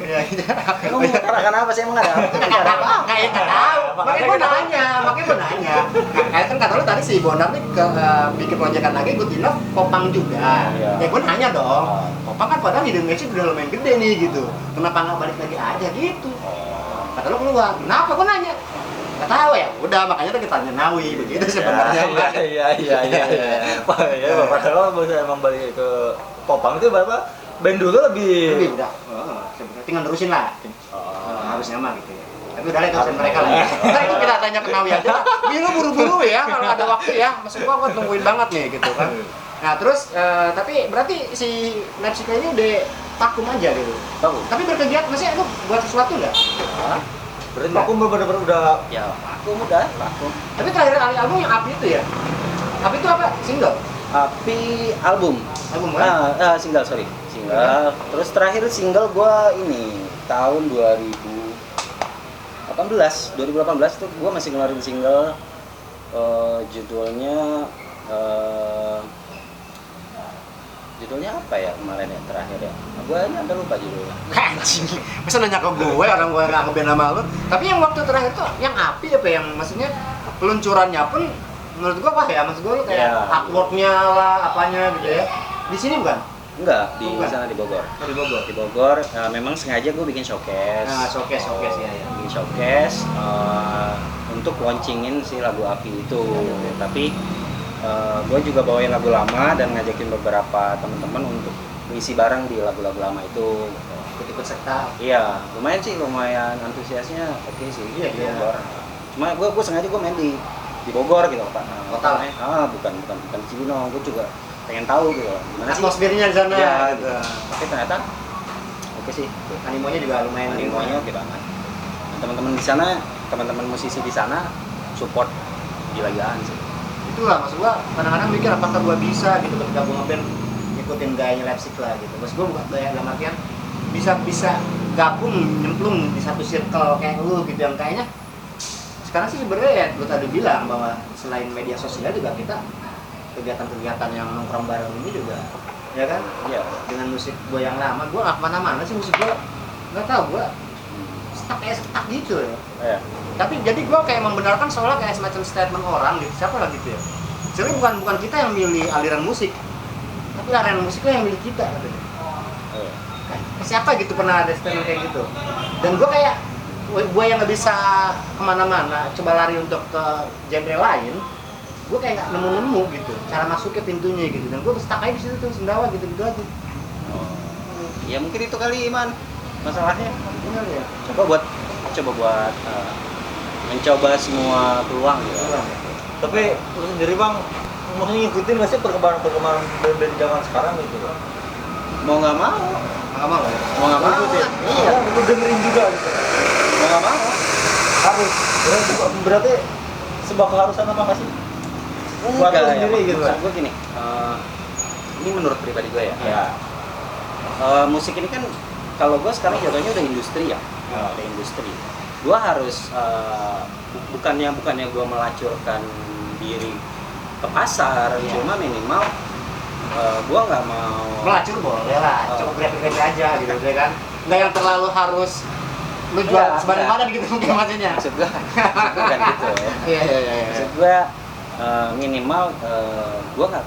Speaker 1: Iya, gitu.
Speaker 2: Kamu mengutarakan apa sih, emang ada apa?
Speaker 1: Nggak tahu. Makanya gue nanya. Kayak kan kata lu tadi si Bonar nih bikin proyekan lagi, good enough, Popang juga.
Speaker 2: Iya.
Speaker 1: Ya gue nanya dong, Popang kan padahal di Indonesia udah lumayan gede nih gitu. Kenapa nggak balik lagi aja gitu? Kata lu keluar, kenapa gue nanya? Nggak tahu ya, udah makanya tuh kita tanya Nawi begitu sebenarnya.
Speaker 3: Iya. Padahal emang balik ke Popang itu berapa? Band dulu lebih.
Speaker 1: Udah, sebenarnya tinggal nerusin lah. Harusnya mah gitu ya. Tapi udah lah itu urusan mereka lah. Ntar itu kita tanya ke Nawi aja. Ini lu buru-buru ya kalau ada waktu ya. Maksud gua tungguin banget nih gitu kan. Nah terus tapi berarti si Meksiko ini udah vakum aja gitu.
Speaker 2: Tahu?
Speaker 1: Tapi berkegiatan maksudnya lu buat sesuatu nggak?
Speaker 2: Hah?
Speaker 3: Berarti aku bener-bener udah.
Speaker 2: Ya, aku udah, aku.
Speaker 1: Tapi terakhir kali album yang Api itu ya? Api itu apa? Single?
Speaker 2: Api album.
Speaker 1: Album kan?
Speaker 2: Single, sorry. Single. Terus terakhir single gua ini tahun 2018 tuh gua masih ngeluarin single judulnya apa ya kemarin ya terakhir ya? Gua aja udah lupa judulnya.
Speaker 1: Anjing, masa nanya ke gue, orang gue nggak ngeband sama lu. Tapi yang waktu terakhir tuh yang Api apa yang maksudnya peluncurannya pun menurut gue apa ya? Maksud gue lu kayak
Speaker 2: Ya.
Speaker 1: artworknya lah, apanya gitu ya. Di sini bukan?
Speaker 2: Enggak, di
Speaker 1: Bukan.
Speaker 2: sana di Bogor.
Speaker 1: Oh, di Bogor.
Speaker 2: Di Bogor, memang sengaja gue bikin showcase.
Speaker 1: Nah, showcase ya.
Speaker 2: Bikin showcase untuk launchingin si lagu Api itu. Tapi gue juga bawain lagu lama dan ngajakin beberapa teman-teman untuk ngisi bareng di lagu-lagu lama itu.
Speaker 1: Ikut serta.
Speaker 2: Iya, lumayan antusiasnya oke sih
Speaker 1: Iya,
Speaker 2: di
Speaker 1: iya.
Speaker 2: Bogor. Cuma gue sengaja gue main di Bogor gitu Pak.
Speaker 1: Kota.
Speaker 2: Bukan Cibinong, gue juga pengen tahu gitu gimana sih
Speaker 1: Atmosfernya di sana.
Speaker 2: ya,
Speaker 1: gitu.
Speaker 2: tapi ternyata oke sih
Speaker 1: Animonya juga lumayan.
Speaker 2: animonya kita aman. Dan teman-teman di sana, teman-teman musisi di sana support gila-gilaan sih.
Speaker 1: Itulah maksud gua kadang-kadang mikir apakah gua bisa gitu ketika gua ngeband ngikutin gayanya Leipzig lah gitu. Maksud gua bukan gaya dalam artian bisa gabung nyemplung di satu circle kayak lu gitu yang kayaknya sekarang sih sebenarnya ya lu tadi bilang bahwa selain media sosial juga kita kegiatan-kegiatan yang nongkrong bareng ini juga ya kan
Speaker 2: Iya.
Speaker 1: dengan musik gua yang lama gua nggak kemana-mana sih musik gua nggak tahu gua stuck gitu ya.
Speaker 2: Iya.
Speaker 1: Tapi jadi gue kayak membenarkan seolah kayak semacam statement orang gitu, siapa lah gitu ya. Sebenarnya bukan kita yang milih aliran musik, tapi aliran musiknya yang milih kita katanya.
Speaker 2: Iya.
Speaker 1: Siapa gitu pernah ada statement kayak gitu. Dan gue kayak gue yang nggak bisa kemana-mana, coba lari untuk ke genre lain, gue kayak nggak nemu-nemu gitu, cara masuknya pintunya gitu. Dan gue stuck aja di situ tuh sendawa gitu-gitu aja.
Speaker 2: Ya mungkin itu kali Iman masalahnya.
Speaker 1: Benar ya.
Speaker 2: Coba buat mencoba semua peluang gitu.
Speaker 3: Tapi lu sendiri bang, maksudnya ngikutin nggak sih perkembangan band-band zaman sekarang gitu?
Speaker 2: Mau nggak mau,
Speaker 1: Nggak mau ya.
Speaker 2: mau nggak mau.
Speaker 3: Ngikutin?
Speaker 2: Iya,
Speaker 3: Lu dengerin juga gitu.
Speaker 2: mau nggak mau.
Speaker 3: Harus. Berarti sebuah keharusan apa nggak sih? Buat lu sendiri gitu kan?
Speaker 2: Gue gini, ini menurut pribadi gue ya.
Speaker 3: Ya.
Speaker 2: Musik ini kan kalau gue sekarang jatuhnya udah industri ya, udah industri. Gue harus bukannya gue melacurkan diri ke pasar, cuma minimal gue nggak mau
Speaker 1: Melacur boleh lah, cukup grepe-grepe aja gitu ya kan. Nggak yang terlalu harus lu jual
Speaker 2: Iya,
Speaker 1: sebadan-badan gitu mungkin maksudnya.
Speaker 2: maksud gue bukan gitu ya.
Speaker 1: Iya.
Speaker 2: Maksud gue minimal gue nggak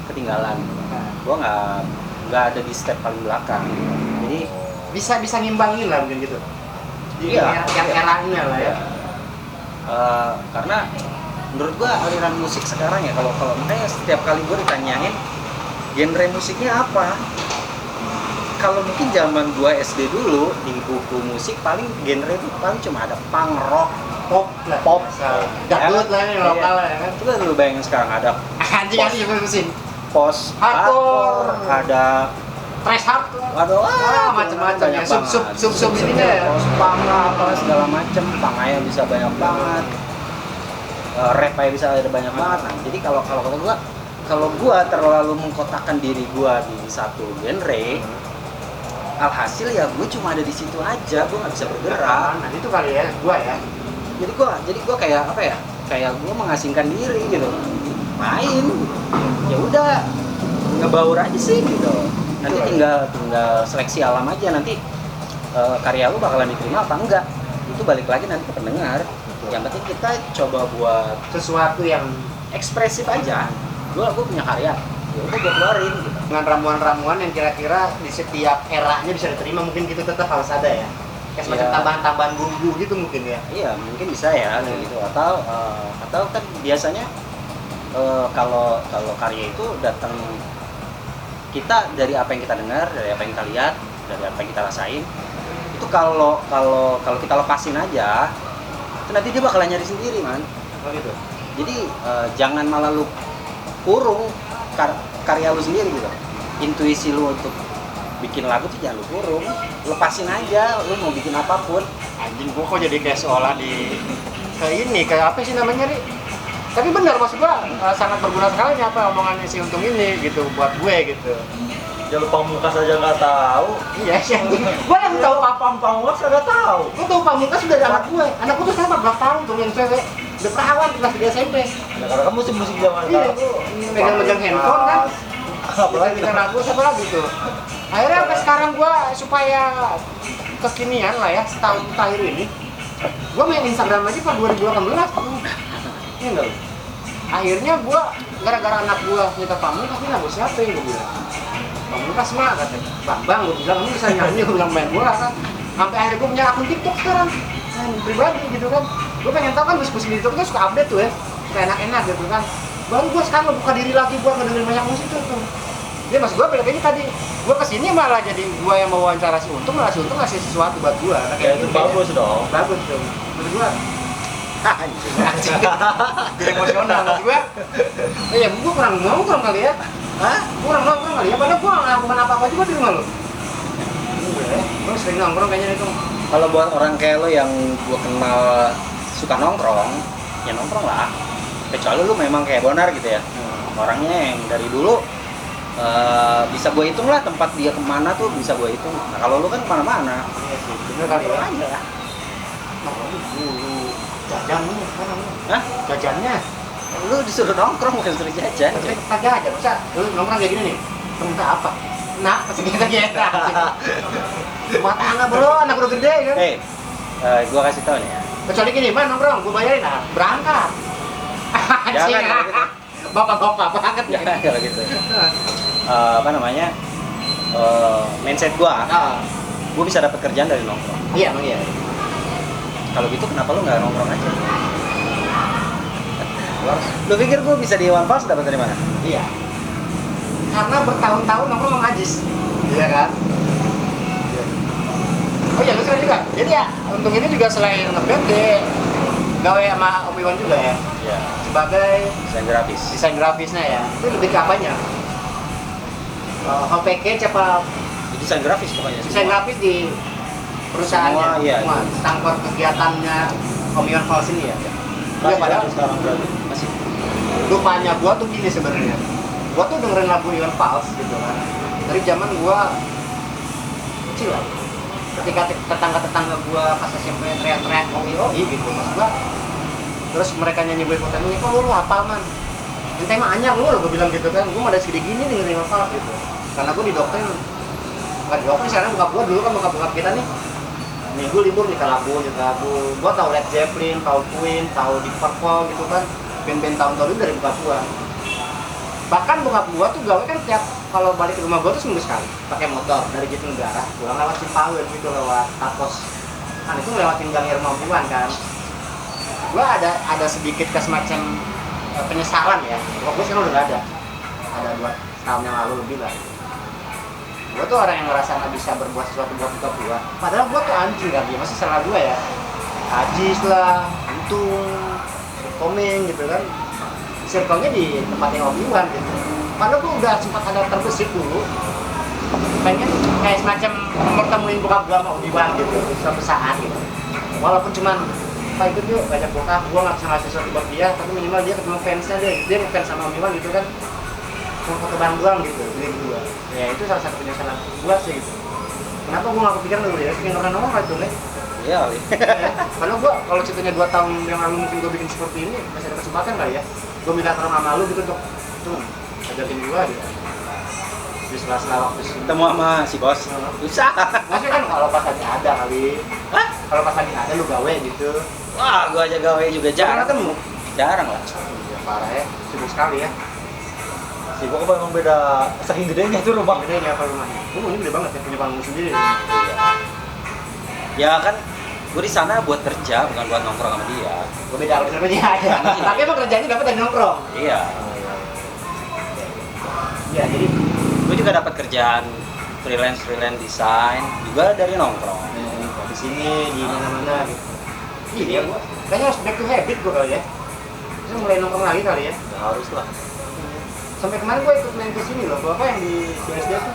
Speaker 2: ketinggalan, gue nggak ada di step paling belakang. Jadi
Speaker 1: Bisa ngimbangin lah mungkin gitu.
Speaker 2: Iya,
Speaker 1: Yang
Speaker 2: iya.
Speaker 1: eranya lah ya.
Speaker 2: Karena menurut gua aliran musik sekarang ya kalau makanya setiap kali gua ditanyain genre musiknya apa, kalau mungkin zaman gua SD dulu di buku musik paling genre itu paling cuma ada punk rock,
Speaker 1: Pop lah.
Speaker 2: pop,
Speaker 1: Dangdut lah yang
Speaker 2: Iya.
Speaker 1: lokal lah ya kan.
Speaker 2: Coba lu bayangin sekarang ada
Speaker 1: Anjing anjing juga mesin.
Speaker 2: post
Speaker 1: Hardcore.
Speaker 2: ada
Speaker 1: Trash hardcore.
Speaker 2: waduh
Speaker 1: Macam-macam ya.
Speaker 2: banyak banget.
Speaker 1: Sub ininya ya.
Speaker 2: Post punk lah, apa segala macem, punk aja bisa banyak banget. Rap aja bisa ada banyak banget. Nah, jadi kalau gua terlalu mengkotakkan diri gua di satu genre, alhasil ya gue cuma ada di situ aja, gue nggak bisa bergerak.
Speaker 1: Nah, itu kali ya, gua ya.
Speaker 2: Jadi gua kayak apa ya, kayak gue mengasingkan diri gitu, main ya udah ngebaur aja sih gitu. Nanti tinggal seleksi alam aja, nanti karya lu bakalan diterima apa enggak itu balik lagi nanti ke pendengar. Yang penting kita coba buat
Speaker 1: Sesuatu yang
Speaker 2: ekspresif aja. Gue punya karya, ya udah gue keluarin gitu.
Speaker 1: dengan ramuan-ramuan yang kira-kira di setiap eranya bisa diterima, mungkin gitu tetap harus ada ya. Kayak semacam
Speaker 2: Iya.
Speaker 1: tambahan-tambahan bumbu gitu mungkin ya.
Speaker 2: Iya mungkin bisa ya kayak gitu, atau kan biasanya kalau karya itu datang kita dari apa yang kita dengar, dari apa yang kita lihat, dari apa yang kita rasain. Itu kalau kita lepasin aja, itu nanti dia bakalan nyari sendiri, man.
Speaker 1: Oh gitu.
Speaker 2: Jadi jangan malah lu kurung karya lu sendiri gitu. Intuisi lu untuk bikin lagu tuh jangan lu kurung, lepasin aja. Lu mau bikin apapun.
Speaker 1: Anjing, gua kok jadi kayak seolah di kayak apa sih namanya nih? Tapi benar maksud gua sangat berguna sekali nih apa omongannya si Untung ini gitu buat gue gitu.
Speaker 3: Ya lu Pamungkas aja nggak tahu.
Speaker 1: Iya sih anjing. Gua yang tahu
Speaker 3: Pamungkas nggak tahu.
Speaker 1: gua tahu Pamungkas sudah ada anak gue. Anak gue tuh sekarang 14 tahun tuh yang cewek. Udah perawan kelas 3 SMP.
Speaker 3: Ya, karena kan musik zaman
Speaker 1: Iya,
Speaker 3: sekarang tuh
Speaker 1: megang-megang handphone kan.
Speaker 3: apalagi
Speaker 1: Kita lagu siapa lagi tuh. Akhirnya sampai sekarang gua supaya kekinian lah ya setahun terakhir ini. Gua main Instagram aja per 2018 tuh. Iya enggak? Akhirnya gua gara-gara anak gua minta Pamungkas ini lagu siapa yang gua bilang. Pamungkas mah kata Bang, gua bilang ini bisa nyanyi, gua bilang main bola kan. Sampai akhirnya gua punya akun TikTok sekarang. Pribadi gitu kan. Gua pengen tahu kan musik-musik di TikTok kan suka update tuh ya. Suka enak-enak gitu kan. Baru gua sekarang buka diri lagi buat ngedengerin banyak musik tuh. Dia mas gua kayaknya tadi gua kesini malah jadi gua yang mau wawancara si Untung, malah si Untung ngasih sesuatu buat gua. Nah,
Speaker 3: ya itu bagus dong.
Speaker 1: Bagus dong. Menurut gua anjing. Jadi emosional maksud gua. Ya gua kurang nongkrong kali ya. Hah? Kurang nongkrong kali ya. Padahal gua nggak lakukan apa-apa juga di rumah lo. Iya, gua sering nongkrong kayaknya itu.
Speaker 2: Kalau buat orang kayak lo yang gua kenal suka nongkrong, ya nongkrong lah. Kecuali lu memang kayak Bonar gitu ya. Orangnya yang dari dulu bisa gue hitung lah tempat dia kemana tuh bisa gue hitung. Nah kalau lu kan kemana-mana,
Speaker 1: Iya sih, bener kali ya.
Speaker 2: aja lah.
Speaker 1: Nongkrong dulu. Jajannya kan
Speaker 2: Hah?
Speaker 1: jajannya.
Speaker 2: Lu disuruh nongkrong bukan disuruh jajan.
Speaker 1: Tapi kagak aja, masa lu nongkrong kayak gini nih, minta apa? Nah, pasti kita kita. Rumah tangga bro, anak udah gede kan?
Speaker 2: Gua kasih tau nih ya.
Speaker 1: Kecuali gini, mana nongkrong, gua bayarin, nah berangkat.
Speaker 2: Jangan
Speaker 1: Anjing.
Speaker 2: kalau gitu.
Speaker 1: Bapak-bapak banget ya.
Speaker 2: Jangan kalau gitu. Apa namanya? Mindset gua bisa dapat kerjaan dari nongkrong.
Speaker 1: Iya, emang iya.
Speaker 2: Kalau gitu kenapa lu nggak nongkrong aja? Lu pikir gua bisa di One Pass dapat dari mana?
Speaker 1: Iya. Karena bertahun-tahun nongkrong sama Ajis. Iya kan? Oh iya, lu keren juga. Jadi ya, untuk ini juga selain nge-band, dia gawe sama Om Iwan juga ya.
Speaker 2: Iya.
Speaker 1: Sebagai
Speaker 2: Desain grafis.
Speaker 1: desain grafisnya ya. Itu lebih ke apanya? Homepage apa
Speaker 2: Desain grafis pokoknya.
Speaker 1: desain grafis di perusahaannya,
Speaker 2: Semua, iya.
Speaker 1: semua tangkot kegiatannya Om Iwan Fals ini ya. Iya padahal
Speaker 3: sekarang berarti.
Speaker 2: Masih.
Speaker 1: lupanya gua tuh gini sebenarnya. Gua tuh dengerin lagu Iwan Fals gitu kan. Dari zaman gua kecil lah. Ketika tetangga-tetangga gua pas SMP teriak-teriak OI gitu mas gua. Terus mereka nyanyi gue ikutan nyanyi, kok lu apa man? Ente mah anyar lu, gua bilang gitu kan. Gua ada segede gini dengerin Iwan Fals gitu. Karena gua didoktrin. Bukan didoktrin, sekarang bokap gua dulu kan bokap kita nih. Minggu libur nih ke lagu. Gua tahu Led Zeppelin, tahu Queen, tahu Deep Purple gitu kan. Band-band tahun-tahun itu dari bokap gua. Bahkan bokap gua tuh gawe kan tiap kalau balik ke rumah gua tuh seminggu sekali pakai motor dari Jatinegara pulang lewat Cipawean gitu lewat Tapos kan itu ngelewatin Gang Irma Buan kan. Gua ada sedikit semacam penyesalan ya. Bokap gua sekarang udah gak ada 2 tahun yang lalu lebih lah. Gue tuh orang yang ngerasa nggak bisa berbuat sesuatu buat bokap gue. Padahal gue tuh anjing kan, dia masih salah gue ya. Ajis lah, untung, komeng gitu kan. Circle-nya di tempat yang Obi-Wan gitu. Padahal gue udah sempat ada terbesit dulu. Pengen kayak semacam mertemuin bokap gue sama Obi-Wan gitu, suatu saat gitu. Walaupun cuman Pak ikut yuk, banyak bokap, gue nggak bisa ngasih sesuatu buat dia, tapi minimal dia ketemu fansnya dia ngefans sama Obi-Wan gitu kan. Mau foto bareng doang gitu, beli gue. Ya itu salah satu penyesalan gue sih gitu. Kenapa gue nggak kepikiran dulu ya? Kayak nggak pernah nongol itu nih.
Speaker 2: Iya kali.
Speaker 1: Karena gue kalau ceritanya 2 tahun yang lalu mungkin gue bikin seperti ini masih ada kesempatan kali ya. Gue minta tolong sama lu gitu untuk tuh ajakin gue gitu. Di sela-sela waktu
Speaker 2: Ketemu sama si bos. Susah.
Speaker 1: maksudnya kan kalau pas lagi ada kali.
Speaker 2: Hah?
Speaker 1: Kalau pas lagi ada lu gawe gitu.
Speaker 2: Wah, gua aja gawe juga jarang.
Speaker 1: Ketemu.
Speaker 2: Jarang lah.
Speaker 1: Ya parah ya, sibuk sekali ya.
Speaker 3: Sibuk apa emang beda saking gedenya itu rumah.
Speaker 1: Gede nih apa rumahnya? Ini gede banget ya, punya panggung sendiri.
Speaker 2: Ya kan gue di sana buat kerja, bukan buat nongkrong sama dia.
Speaker 1: Gue beda kalau kerjanya ada. Tapi emang kerjanya dapat dari nongkrong.
Speaker 2: Iya.
Speaker 1: Ya jadi
Speaker 2: Gue juga dapat kerjaan freelance desain juga dari nongkrong.
Speaker 1: di sini di mana-mana gitu. Iya gua kayaknya harus back to habit gua kali ya. Terus mulai nongkrong lagi kali ya.
Speaker 3: Ya harus lah.
Speaker 1: Sampai kemarin gua ikut main ke sini loh. Apa yang di BSD tuh?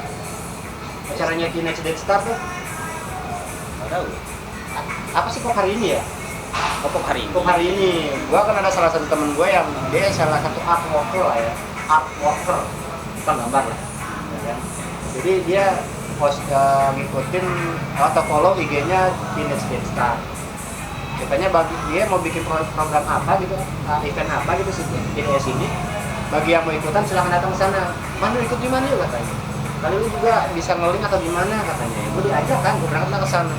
Speaker 1: Acaranya Teenage Dead Star tuh.
Speaker 2: Nggak tahu.
Speaker 1: Apa sih kok hari ini ya?
Speaker 2: Kok hari ini?
Speaker 1: Kok hari ini gua kan ada salah satu temen gua yang dia salah satu art worker lah ya. Art worker. Bukan gambar lah. Ya kan? Jadi dia post ngikutin atau follow IG-nya Teenage Dead Star. Katanya bagi dia mau bikin program apa gitu, event apa gitu sih TDS ini. Bagi yang mau ikutan silahkan datang ke sana. Mana ikut di mana yuk katanya. Kali lu juga bisa nge-link atau gimana katanya. Gue diajak kan, gue berangkat ke sana.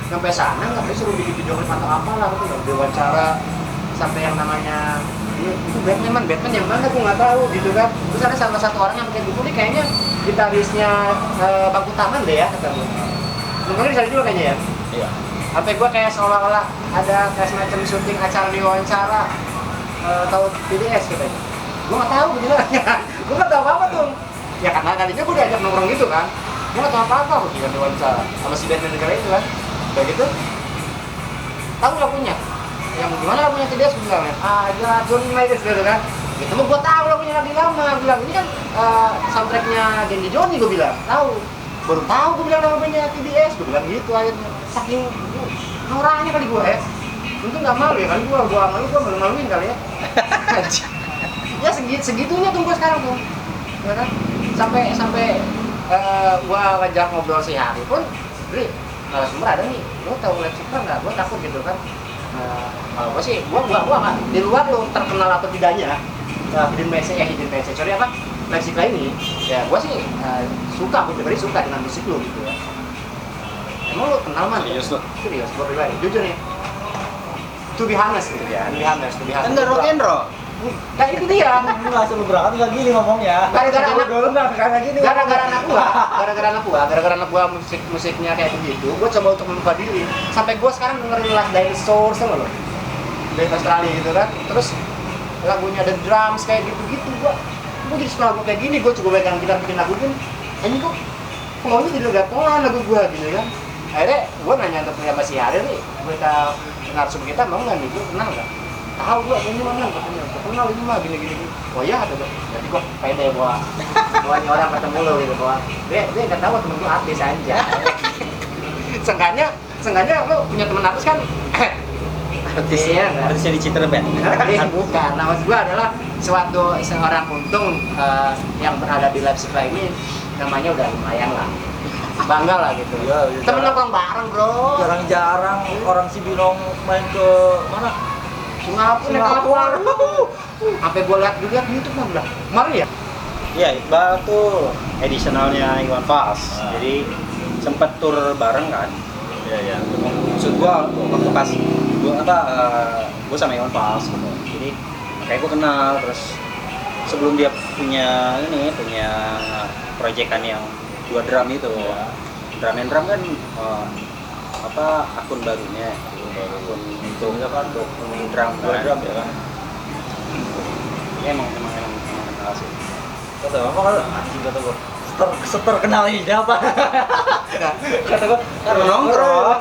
Speaker 1: Sampai sana nggak bisa suruh bikin video klip atau apalah gitu, diwawancara sampai yang namanya itu Batman yang mana gue nggak tahu gitu kan. Terus ada salah satu orang yang pakai buku ini kayaknya gitarisnya Bangku Taman deh ya kata gue. Mungkin bisa juga kayaknya ya.
Speaker 2: Iya.
Speaker 1: Sampai gue kayak seolah-olah ada kayak semacam syuting acara diwawancara atau TDS katanya. Gue nggak tahu gimana. Gue nggak tahu apa tuh. Ya karena tadinya gue diajak nongkrong gitu kan. Gue nggak tahu apa-apa gue tinggal diwawancara sama si Batman negara itu kan. Kayak gitu. Tahu lagunya? Yang gimana lagunya TDS gue bilang aja Johnny Miles gitu kan. Gitu mah gue tahu lagunya lagi lama. Gue bilang ini kan soundtracknya Genji Johnny gue bilang. Tahu. Baru tahu gue bilang namanya TDS. Gue bilang gitu akhirnya. Saking noraknya kali gue ya. Untung nggak malu ya kali gue malu gue malu-maluin kali ya. Ya segitunya tuh gue sekarang tuh. Ya kan? Sampai gue ngajak ngobrol si Hari pun, Bri, narasumber ada nih, lo tau Led Zeppelin nggak? Gue takut gitu kan. Kalau gue sih, gue nggak di luar lo terkenal atau tidaknya, Hidden Message, sorry apa? Led Zeppelin ini, ya gue sih suka, gue pribadi suka dengan musik lo gitu ya. Emang lo kenal man?
Speaker 2: Serius lo?
Speaker 1: Serius, gue pribadi, jujur nih. To be honest gitu ya, to be honest.
Speaker 2: Kan udah rock and roll.
Speaker 1: Nah itu dia.
Speaker 3: Nggak sebelum berangkat nggak gini ngomongnya.
Speaker 1: Gara-gara anak
Speaker 3: dulu nggak gini.
Speaker 1: gara-gara anak gua musiknya kayak begitu, gua coba untuk membuka diri. Sampai gua sekarang dengerin Last Dinosaur sama lo. Dari Australia gitu kan. Terus lagunya ada drums kayak gitu-gitu gua jadi setelah gua kayak gini, gua coba pegang gitar bikin lagu pun ini kok flow-nya jadi agak pelan lagu gua gitu kan. Akhirnya gua nanya untuk sama si Hari nih, kita narasumber kita mau nggak nih, gua kenal nggak? Tahu gua ini mana katanya, kenal ini mah gini. Oh iya ada gua. Jadi gua pede bawa orang ketemu lo gitu bawa. Dia enggak tahu temen gua artis aja. Sengaja lo punya teman artis kan?
Speaker 2: Artis,
Speaker 1: Iya,
Speaker 2: artisnya di Citerben.
Speaker 1: Bukan. Nah, maksud gua adalah seorang untung yang berada di Leipzig ini namanya udah lumayan lah. Bangga lah gitu.
Speaker 3: Iya,
Speaker 1: Temen nongkrong bareng, Bro.
Speaker 3: Jarang-jarang orang Cibinong main ke mana?
Speaker 1: Singapura. Sampai gue lihat juga di YouTube mah bilang, kemarin ya?
Speaker 2: Iya, Iqbal tuh additionalnya Iwan Fals. Jadi sempet tur bareng kan.
Speaker 3: Iya.
Speaker 2: Maksud gua waktu pas gua sama Iwan Fals gitu. Jadi kayak gua kenal, terus sebelum dia punya proyekan yang 2 drum itu. Drum and drum kan akun barunya. Akun untuk drum
Speaker 3: ya kan.
Speaker 2: Ini emang kenal sih.
Speaker 3: Kata apa kalau anjing kata gua. seterkenal ini apa? Kata gua
Speaker 1: Nongkrong.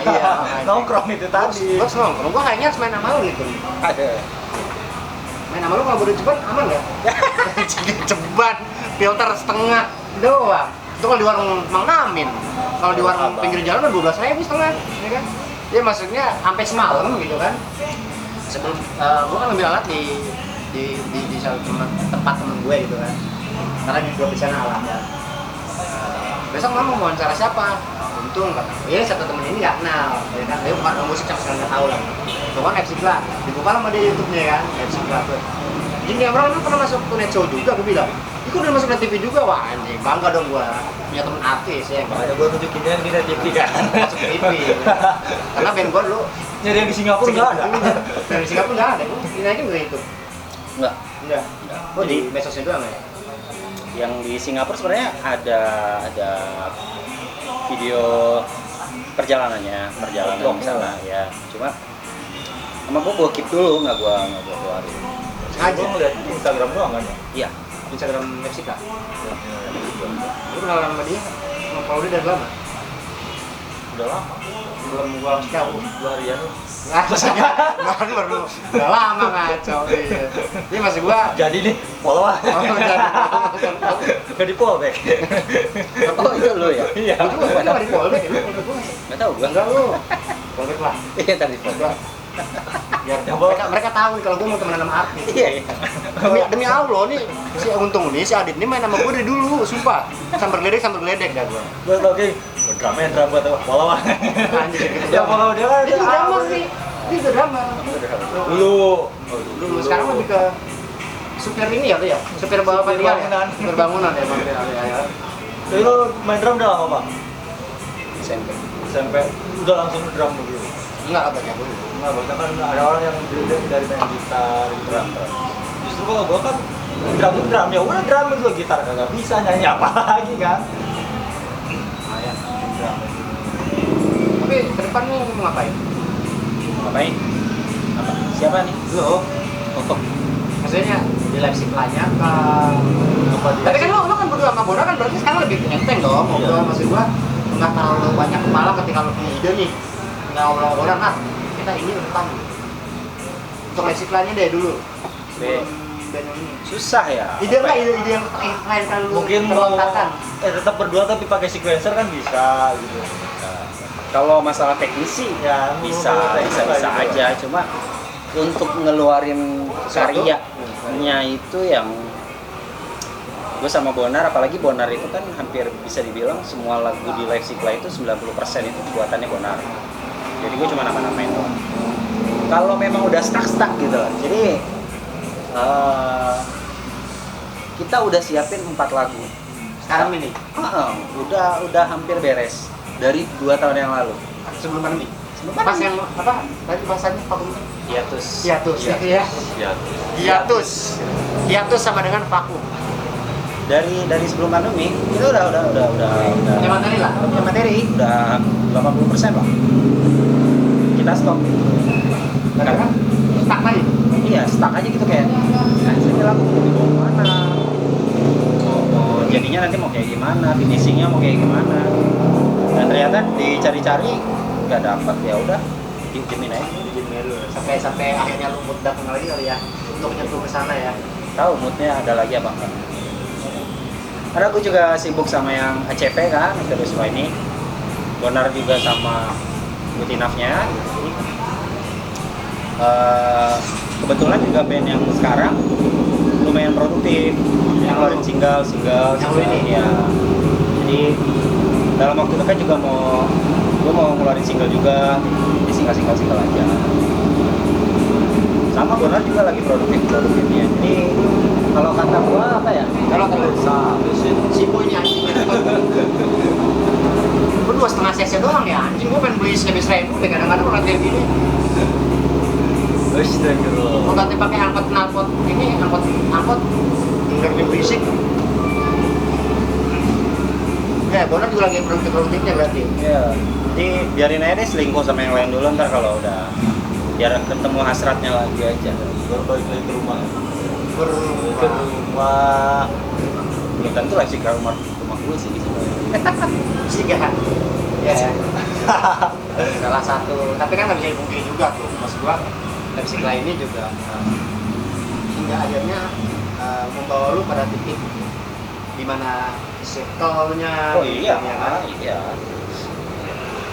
Speaker 1: Iya.
Speaker 3: nongkrong itu tadi.
Speaker 1: Terus nongkrong, gua kayaknya harus main sama lu gitu.
Speaker 3: Ada.
Speaker 1: Main sama lu kalau bodo ceban aman nggak? Ceban, filter setengah doang. Itu kalau di warung Mang Namin. Kalau di warung pinggir jalan 12.000 setengah, ya kan? Ya maksudnya sampai semalam gitu kan. Sebelum gua kan ngambil alat di salah tempat temen gue gitu kan. Karena di sana alatnya. Besok mau wawancara siapa? Untung kata gue, ya satu temen ini nggak kenal, ya kan? Dia bukan musik sama sekali nggak tahu lah. Itu kan FC Club, dibuka sama dia YouTube-nya kan, FC Club tuh. Jadi orang kan pernah masuk Tonight Show juga, gue bilang. Itu udah masuk ke TV juga, wah anjing, bangga dong gua punya temen artis ya.
Speaker 3: Makanya gua tunjukinnya di TV kan.
Speaker 1: Masuk ke TV. Karena band gua dulu
Speaker 3: Nyari yang di Singapura nggak ada.
Speaker 1: dari Singapura nggak ada, gua dinaikin ke itu.
Speaker 2: Enggak.
Speaker 1: Enggak. Oh di medsosnya doang ya?
Speaker 2: Yang di Singapura sebenarnya ada video perjalanannya misalnya ya. Cuma sama gua keep dulu, nggak gua keluarin.
Speaker 1: Sengaja.
Speaker 3: Gua ngeliat di Instagram doang kan.
Speaker 2: Iya.
Speaker 1: Instagram Meksika. Lu kenal sama dia? Sama Pauli dari lama?
Speaker 3: Udah lama.
Speaker 1: Belum gua jauh.
Speaker 3: 2 harian.
Speaker 1: Baru udah lama ngaco. Iya. Ini masih gua
Speaker 3: Jadi nih, follow ah. Gak di polback.
Speaker 2: Oh itu lo ya?
Speaker 3: Iya.
Speaker 1: Gua juga di Polbek ya.
Speaker 2: Nggak tahu gua.
Speaker 1: Enggak lu. Polbek lah.
Speaker 2: Iya tadi
Speaker 1: Enggak. Biar mereka tahu nih kalau gua mau temenan sama artis.
Speaker 2: Iya.
Speaker 1: Demi Allah nih si Untung nih, si Adit nih main sama gue dari dulu, sumpah. Sambil geledek dah gue.
Speaker 3: Gue oke. Drama tuh follow ah.
Speaker 1: Anjir.
Speaker 3: Ya follow dia kan.
Speaker 1: Itu drama sih. Itu drama. Dulu sekarang lebih ke supir ini ya tuh ya. Supir bawa
Speaker 3: Supir
Speaker 1: pantian.
Speaker 3: bangunan.
Speaker 1: Supir bangunan ya, Bang. Ya.
Speaker 3: Jadi lo main drum udah lama Pak?
Speaker 1: SMP.
Speaker 3: Sampai udah langsung drum begitu.
Speaker 1: Enggak banyak dulu.
Speaker 3: Nah, bahkan kan ada orang yang dari main gitar gitu kan. Justru kalau gua kan drum ya udah drum itu gitar kagak bisa nyanyi apa lagi kan.
Speaker 1: Lumayan. Drum. Tapi ke depan nih mau ngapain?
Speaker 2: Ngapain? Apa? Siapa nih?
Speaker 1: Lo.
Speaker 2: Oh.
Speaker 1: Maksudnya di live supply-nya kan. Tapi kan lo kan berdua sama Bona kan berarti sekarang lebih enteng dong. Ngobrol maksud gua nggak terlalu banyak kepala ketika lo punya ide nih. Nggak ngobrol-ngobrol kan. Kita ini tentang untuk live supply-nya deh dulu. Band ini.
Speaker 2: Susah ya.
Speaker 1: Ide nggak ide yang lain kan lu
Speaker 3: Mungkin mau
Speaker 1: terlontarkan?
Speaker 3: tetap berdua tapi pakai sequencer kan bisa gitu.
Speaker 2: Kalau masalah teknis sih
Speaker 3: Ya,
Speaker 2: bisa
Speaker 3: gitu.
Speaker 2: aja. Cuma untuk ngeluarin karyanya itu yang gue sama Bonar, apalagi Bonar itu kan hampir bisa dibilang semua lagu di Live Supply itu 90% itu buatannya Bonar. Jadi gue cuma nama-namain doang. Kalau memang udah stuck gitu loh. Jadi kita udah siapin 4 lagu.
Speaker 1: Sekarang ini
Speaker 2: Udah hampir beres dari 2 tahun yang lalu.
Speaker 1: sebelum pandemi.
Speaker 2: Sebelum
Speaker 1: Pas
Speaker 2: pandemi.
Speaker 1: yang apa? Tadi bahasanya vakum.
Speaker 2: Hiatus.
Speaker 1: Hiatus. Ya. Hiatus. Hiatus sama dengan vakum.
Speaker 2: Dari sebelum pandemi itu udah
Speaker 1: Punya materi lah. Punya materi.
Speaker 2: udah 80% lah. Kita stop.
Speaker 1: Karena stuck lagi.
Speaker 2: Iya, stuck aja gitu kayak. Ini lagu mau dibawa kemana? Jadinya nanti mau kayak gimana? Finishingnya mau kayak gimana? Dan ternyata dicari-cari nggak dapat, ya udah diemin aja.
Speaker 1: Sampai akhirnya lu mood datang lagi kali ya untuk nyentuh ke sana ya.
Speaker 2: Tahu moodnya ada lagi apa enggak? Karena aku juga sibuk sama yang ACP kan, terus ini Bonar juga sama Butinafnya. Kebetulan juga band yang sekarang lumayan produktif, yang ngeluarin single
Speaker 1: Yang ini?
Speaker 2: ya. Jadi dalam waktu dekat juga gue mau ngeluarin single juga, di single aja. Sama Bonar juga lagi produktifnya. Jadi kalau kata gua apa ya?
Speaker 1: Kalau si boynya anjing. Gue 2,5 cc doang ya anjing. Gue pengen beli 1.000 deh kadang-kadang orang kayak gini.
Speaker 3: Astagfirullah.
Speaker 1: Mau ganti pakai angkot ini angkot dengerin berisik. Ya, Bonar juga lagi produktifnya berarti.
Speaker 2: Iya. Jadi biarin aja deh selingkuh sama yang lain dulu, ntar kalau udah biar ketemu hasratnya lagi aja.
Speaker 3: Baru balik lagi ke rumah.
Speaker 1: Ke
Speaker 3: Rumah.
Speaker 2: Belum tentu lah sih ke rumah sama gue sih.
Speaker 1: Siga ya salah satu, tapi kan nggak bisa dipungkiri juga tuh, maksud gua Lepsikla ini juga hingga akhirnya membawa lu pada titik dimana circle-nya
Speaker 2: Oh iya,
Speaker 1: ya kan?
Speaker 2: iya.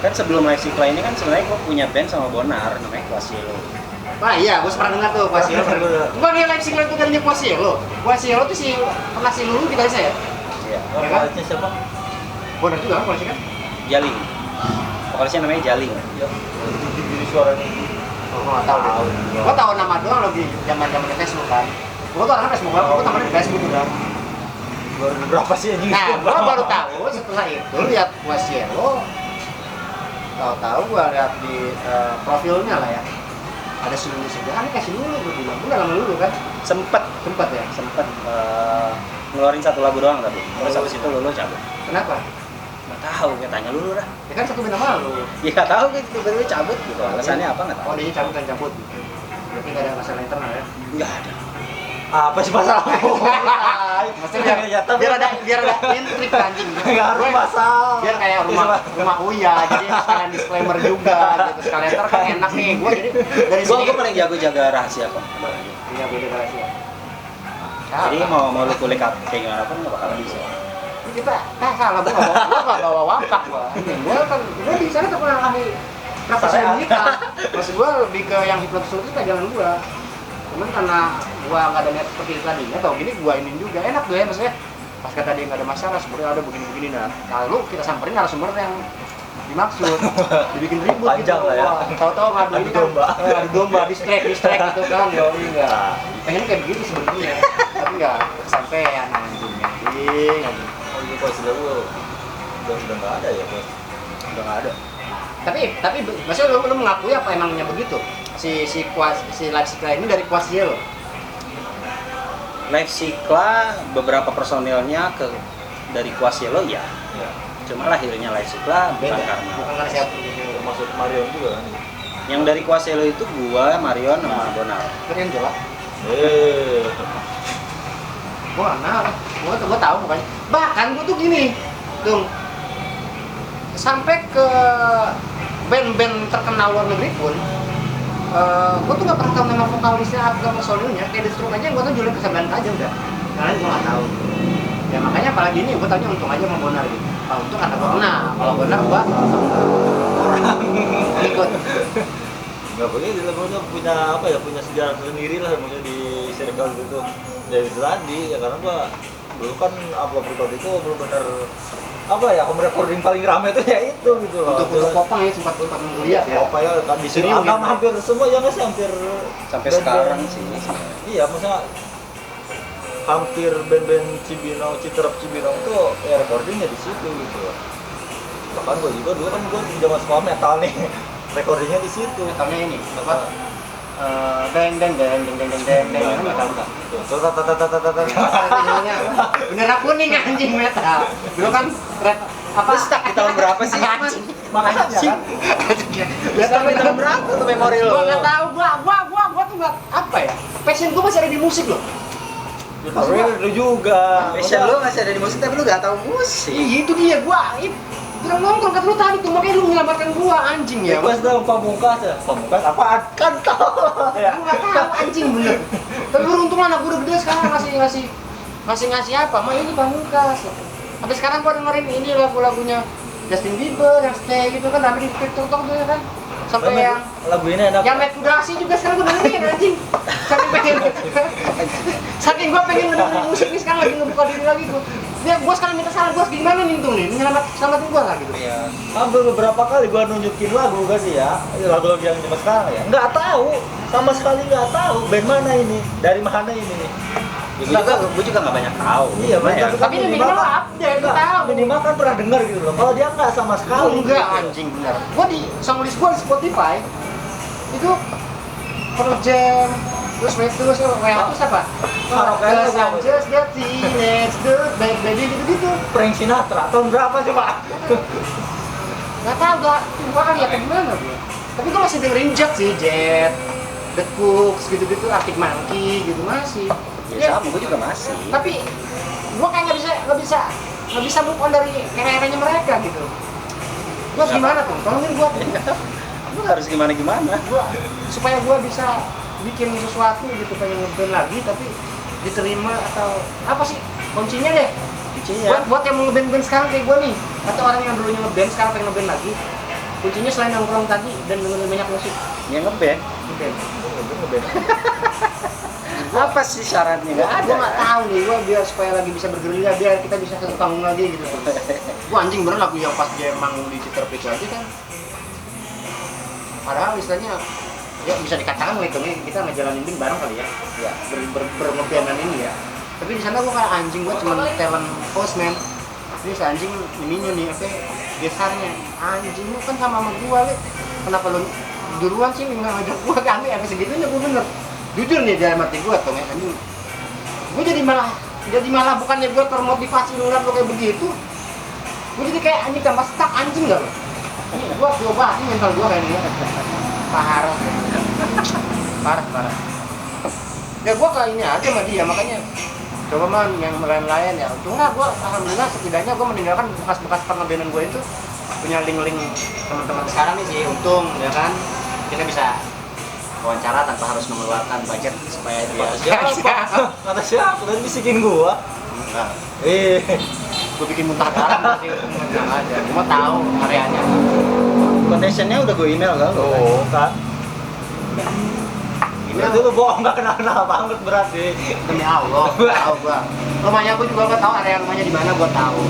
Speaker 2: Kan sebelum Lepsikla ini kan sebenarnya gue punya band sama Bonar namanya Quasielo.
Speaker 1: Wah iya, gue pernah dengar tuh Quasielo. Bukan dia Lepsikla itu dari Quasielo. Quasielo tuh si pernah si Lulu kita saya.
Speaker 2: Iya.
Speaker 3: Vokalisnya siapa?
Speaker 1: Bonar juga kan kan?
Speaker 2: Jaling. Vokalisnya namanya Jaling.
Speaker 3: Ya, jadi suaranya.
Speaker 1: Oh, gue nggak tahu deh. Gue tahu nama doang lagi zaman Facebook kan. Gue tuh orangnya Facebook, gue temennya di Facebook udah.
Speaker 3: Baru berapa sih anjing?
Speaker 1: Nah, gue baru tahu setelah itu lihat Quasielo. Tahu-tahu gue lihat di profilnya lah ya. Ada Lulu sebelah, ini kasih Lulu gue bilang. Gue udah lama Lulu kan.
Speaker 2: Sempet
Speaker 1: Ya.
Speaker 2: ngeluarin satu lagu doang tapi. Terus habis itu Lulu cabut.
Speaker 1: Kenapa?
Speaker 2: Nggak tahu, gue tanya Lulu dah.
Speaker 1: Ya kan satu band sama lu.
Speaker 2: Ya nggak tahu gitu, tiba-tiba cabut gitu. Alasannya apa nggak tahu.
Speaker 1: Oh, dia cabut kan cabut. Berarti nggak ada masalah internal ya?
Speaker 2: Nggak ada.
Speaker 3: Apa sih masalah?
Speaker 1: Maksudnya biar ada intrik anjing.
Speaker 3: Nggak harus masalah.
Speaker 1: Biar kayak rumah Uya, jadi sekalian disclaimer juga gitu. Sekalian ntar kan enak nih, gue jadi dari sini.
Speaker 2: Gue paling jago jaga rahasia kok.
Speaker 1: Iya, beda rahasia.
Speaker 2: Jadi mau lu kulik kayak gimana pun nggak bakal bisa.
Speaker 1: Kita salah, gue nggak bawa wapak gue di sana terkenal ahli profesional kita. Maksud gue lebih ke yang hipnotis itu pegangan gue. Cuman karena gue nggak ada niat seperti itu tadinya, tau gini gue inin juga enak tuh ya, maksudnya pas kata dia nggak ada masalah sebenarnya ada begini-begini, nah lalu kita samperin narasumber yang dimaksud, dibikin ribut
Speaker 3: Panjang
Speaker 1: gitu.
Speaker 3: lah ya.
Speaker 1: Tahu-tahu ngadu ini kan, adu domba, distract gitu kan, ya enggak. Pengen kayak begitu sebenarnya, tapi nggak kesampean anjing.
Speaker 3: Oh iya, pas sudah lu udah nggak ada ya, Bos?
Speaker 2: Udah nggak ada.
Speaker 1: Tapi maksudnya lu mengakui apa emangnya begitu? Si Lepsikla ini dari Quasielo.
Speaker 2: Lepsikla beberapa personilnya dari Quasielo ya.
Speaker 3: Iya.
Speaker 2: Cuma lahirnya Lepsikla bukan karena
Speaker 1: siapa?
Speaker 3: Termasuk Marion juga kan?
Speaker 2: yang dari Quasielo itu gua, Marion sama Bonar.
Speaker 1: Keren coba. Gua kenal, gua tahu pokoknya. Bahkan gua tuh gini, Dung. Sampai ke band-band terkenal luar negeri pun, gua tuh nggak pernah tahu nama vokalisnya atau personilnya. Kayak The Stroke aja gua tuh Julian Casablanca aja udah. Karena gua nggak tahu. Ya makanya apalagi ini gua tanya untung aja sama Bonar gitu. Kalau untung karena gua kenal, kalau Bonar gua kurang ikut.
Speaker 3: Nggak begitu, maksudnya punya apa ya, punya sejarah sendiri lah maksudnya di circle gitu. Dari itu tadi ya, karena gua dulu kan upload record itu benar-benar apa ya, home recording paling rame itu ya itu gitu loh.
Speaker 1: Untuk Popang ya sempat melihat ya.
Speaker 3: Apa ya kan di sini
Speaker 1: Serius, gitu.
Speaker 3: hampir semua ya nggak sih, hampir
Speaker 2: Sampai
Speaker 3: band-band-
Speaker 2: sekarang sih.
Speaker 3: Iya, maksudnya hampir band-band Cibinong, Citerap Cibinong tuh ya recordingnya di situ gitu loh. Bahkan gua juga dulu kan gua zaman sekolah metal nih, recordingnya di situ.
Speaker 1: Metalnya ini apa? Deng kan nggak tahu kan? Bendera kuning anjing metal. Dulu kan apa?
Speaker 2: Stuck di tahun berapa sih?
Speaker 3: Makanya kan.
Speaker 2: Stuck di tahun berapa tuh memori lo?
Speaker 1: Gua nggak tahu, gua tuh nggak apa ya. Passion gua masih ada di musik loh.
Speaker 3: Tapi lu juga.
Speaker 2: Passion lo masih ada di musik tapi lu gak tahu musik.
Speaker 1: Iya itu dia, gua bilang nongkrong kata lu tadi tuh, makanya lu menyelamatkan gua anjing ya.
Speaker 3: Pas dong Pamungkas ya. Pamungkas apaan? Kan tahu ya.
Speaker 1: Gua nggak tahu anjing bener. Tapi beruntung anak gua udah gede sekarang ngasih apa? Mah ini Pamungkas. Sampai sekarang gua dengerin ini lagu-lagunya Justin Bieber yang Stay gitu kan, tapi di TikTok tuh ya kan. Sampai yang
Speaker 3: lagu ini enak.
Speaker 1: yang Matt Kudasi juga sekarang gua dengerin anjing. Saking gua pengen dengerin musik nih, sekarang lagi ngebuka diri lagi gua. Dia gua sekarang minta saran, gua gimana nih tuh nih selamatin gua lah gitu.
Speaker 3: Iya. Hampir beberapa kali gua nunjukin lagu gak sih ya, lagu-lagu yang cuma sekarang ya. Nggak tahu, sama sekali nggak tahu band mana ini, dari mana ini.
Speaker 2: Ya, gue juga gak banyak tahu.
Speaker 3: Iya, banyak.
Speaker 1: Tapi dia minimal update, gua tahu.
Speaker 3: Minimal kan pernah dengar gitu loh. Kalau dia nggak sama sekali.
Speaker 1: Enggak anjing bener. Gua di songlist gua di Spotify itu Pearl Jam, terus terus apa?
Speaker 3: Karaoke
Speaker 1: Sanchez, dia Teenage Baby gitu-gitu.
Speaker 3: Frank Sinatra tahun berapa coba?
Speaker 1: Nggak tahu, gua kali apa gimana gua. Tapi gua masih dengerin Jet sih, Jet, The Cooks gitu-gitu, Arctic Monkey gitu masih.
Speaker 2: Ya sama, gue juga masih.
Speaker 1: Tapi gua kayak nggak bisa move on dari era-eranya mereka gitu. Gua harus gimana tuh? Tolongin gua.
Speaker 2: Lu harus gimana?
Speaker 1: Supaya gua bisa bikin sesuatu gitu, pengen ngeband lagi tapi diterima atau apa sih kuncinya deh? Buat yang mau ngeband sekarang kayak gua nih, atau orang yang dulunya ngeband sekarang pengen ngeband lagi, kuncinya selain nongkrong tadi dan dengerin banyak musik,
Speaker 2: Ya ngeband. Apa sih syaratnya? Nggak ada.
Speaker 1: Gua nggak tahu nih, gua biar supaya lagi bisa bergerilya, biar kita bisa satu panggung lagi gitu. Gua anjing bener lagu yang pas dia emang di Citra Picu aja kan. Padahal istilahnya ya bisa dikatakan ngitungnya kita ngejalanin band bareng kali ya. Ya, ngebandan ini ya. Tapi di sana gua kayak anjing, gua cuma talent host man. Ini si anjing ininya nih apa gitarnya. Anjing lu kan sama gua, Le. Kenapa lu duluan sih nggak ngajak gua kami apa segitunya gua bener. Jujur nih dalam arti gue tuh anjing, gue jadi malah bukannya gue termotivasi ngeliat lo kayak begitu, gue jadi kayak anjing tambah stuck anjing gak lo? Ini gue obatin mental gue kayak gini, parah. Ya gue kayak ini aja sama dia, makanya coba man yang lain-lain ya. Untungnya gue alhamdulillah setidaknya gue meninggalkan bekas-bekas pengebandan gue itu punya link-link teman-teman sekarang nih sih, untung ya kan kita bisa wawancara tanpa harus mengeluarkan budget supaya dia
Speaker 3: Kata siapa? Tadi bisikin gua.
Speaker 1: enggak.
Speaker 3: Gua
Speaker 1: bikin muntah darah berarti enggak aja. Gua tahu areanya.
Speaker 2: Quotation-nya udah gue email kan?
Speaker 3: Oh, kan.
Speaker 1: Email
Speaker 3: Itu lu bohong, nggak kenal banget berarti.
Speaker 1: demi Allah, tahu gua. Rumahnya gua juga gua tahu area rumahnya di mana, gua tahu.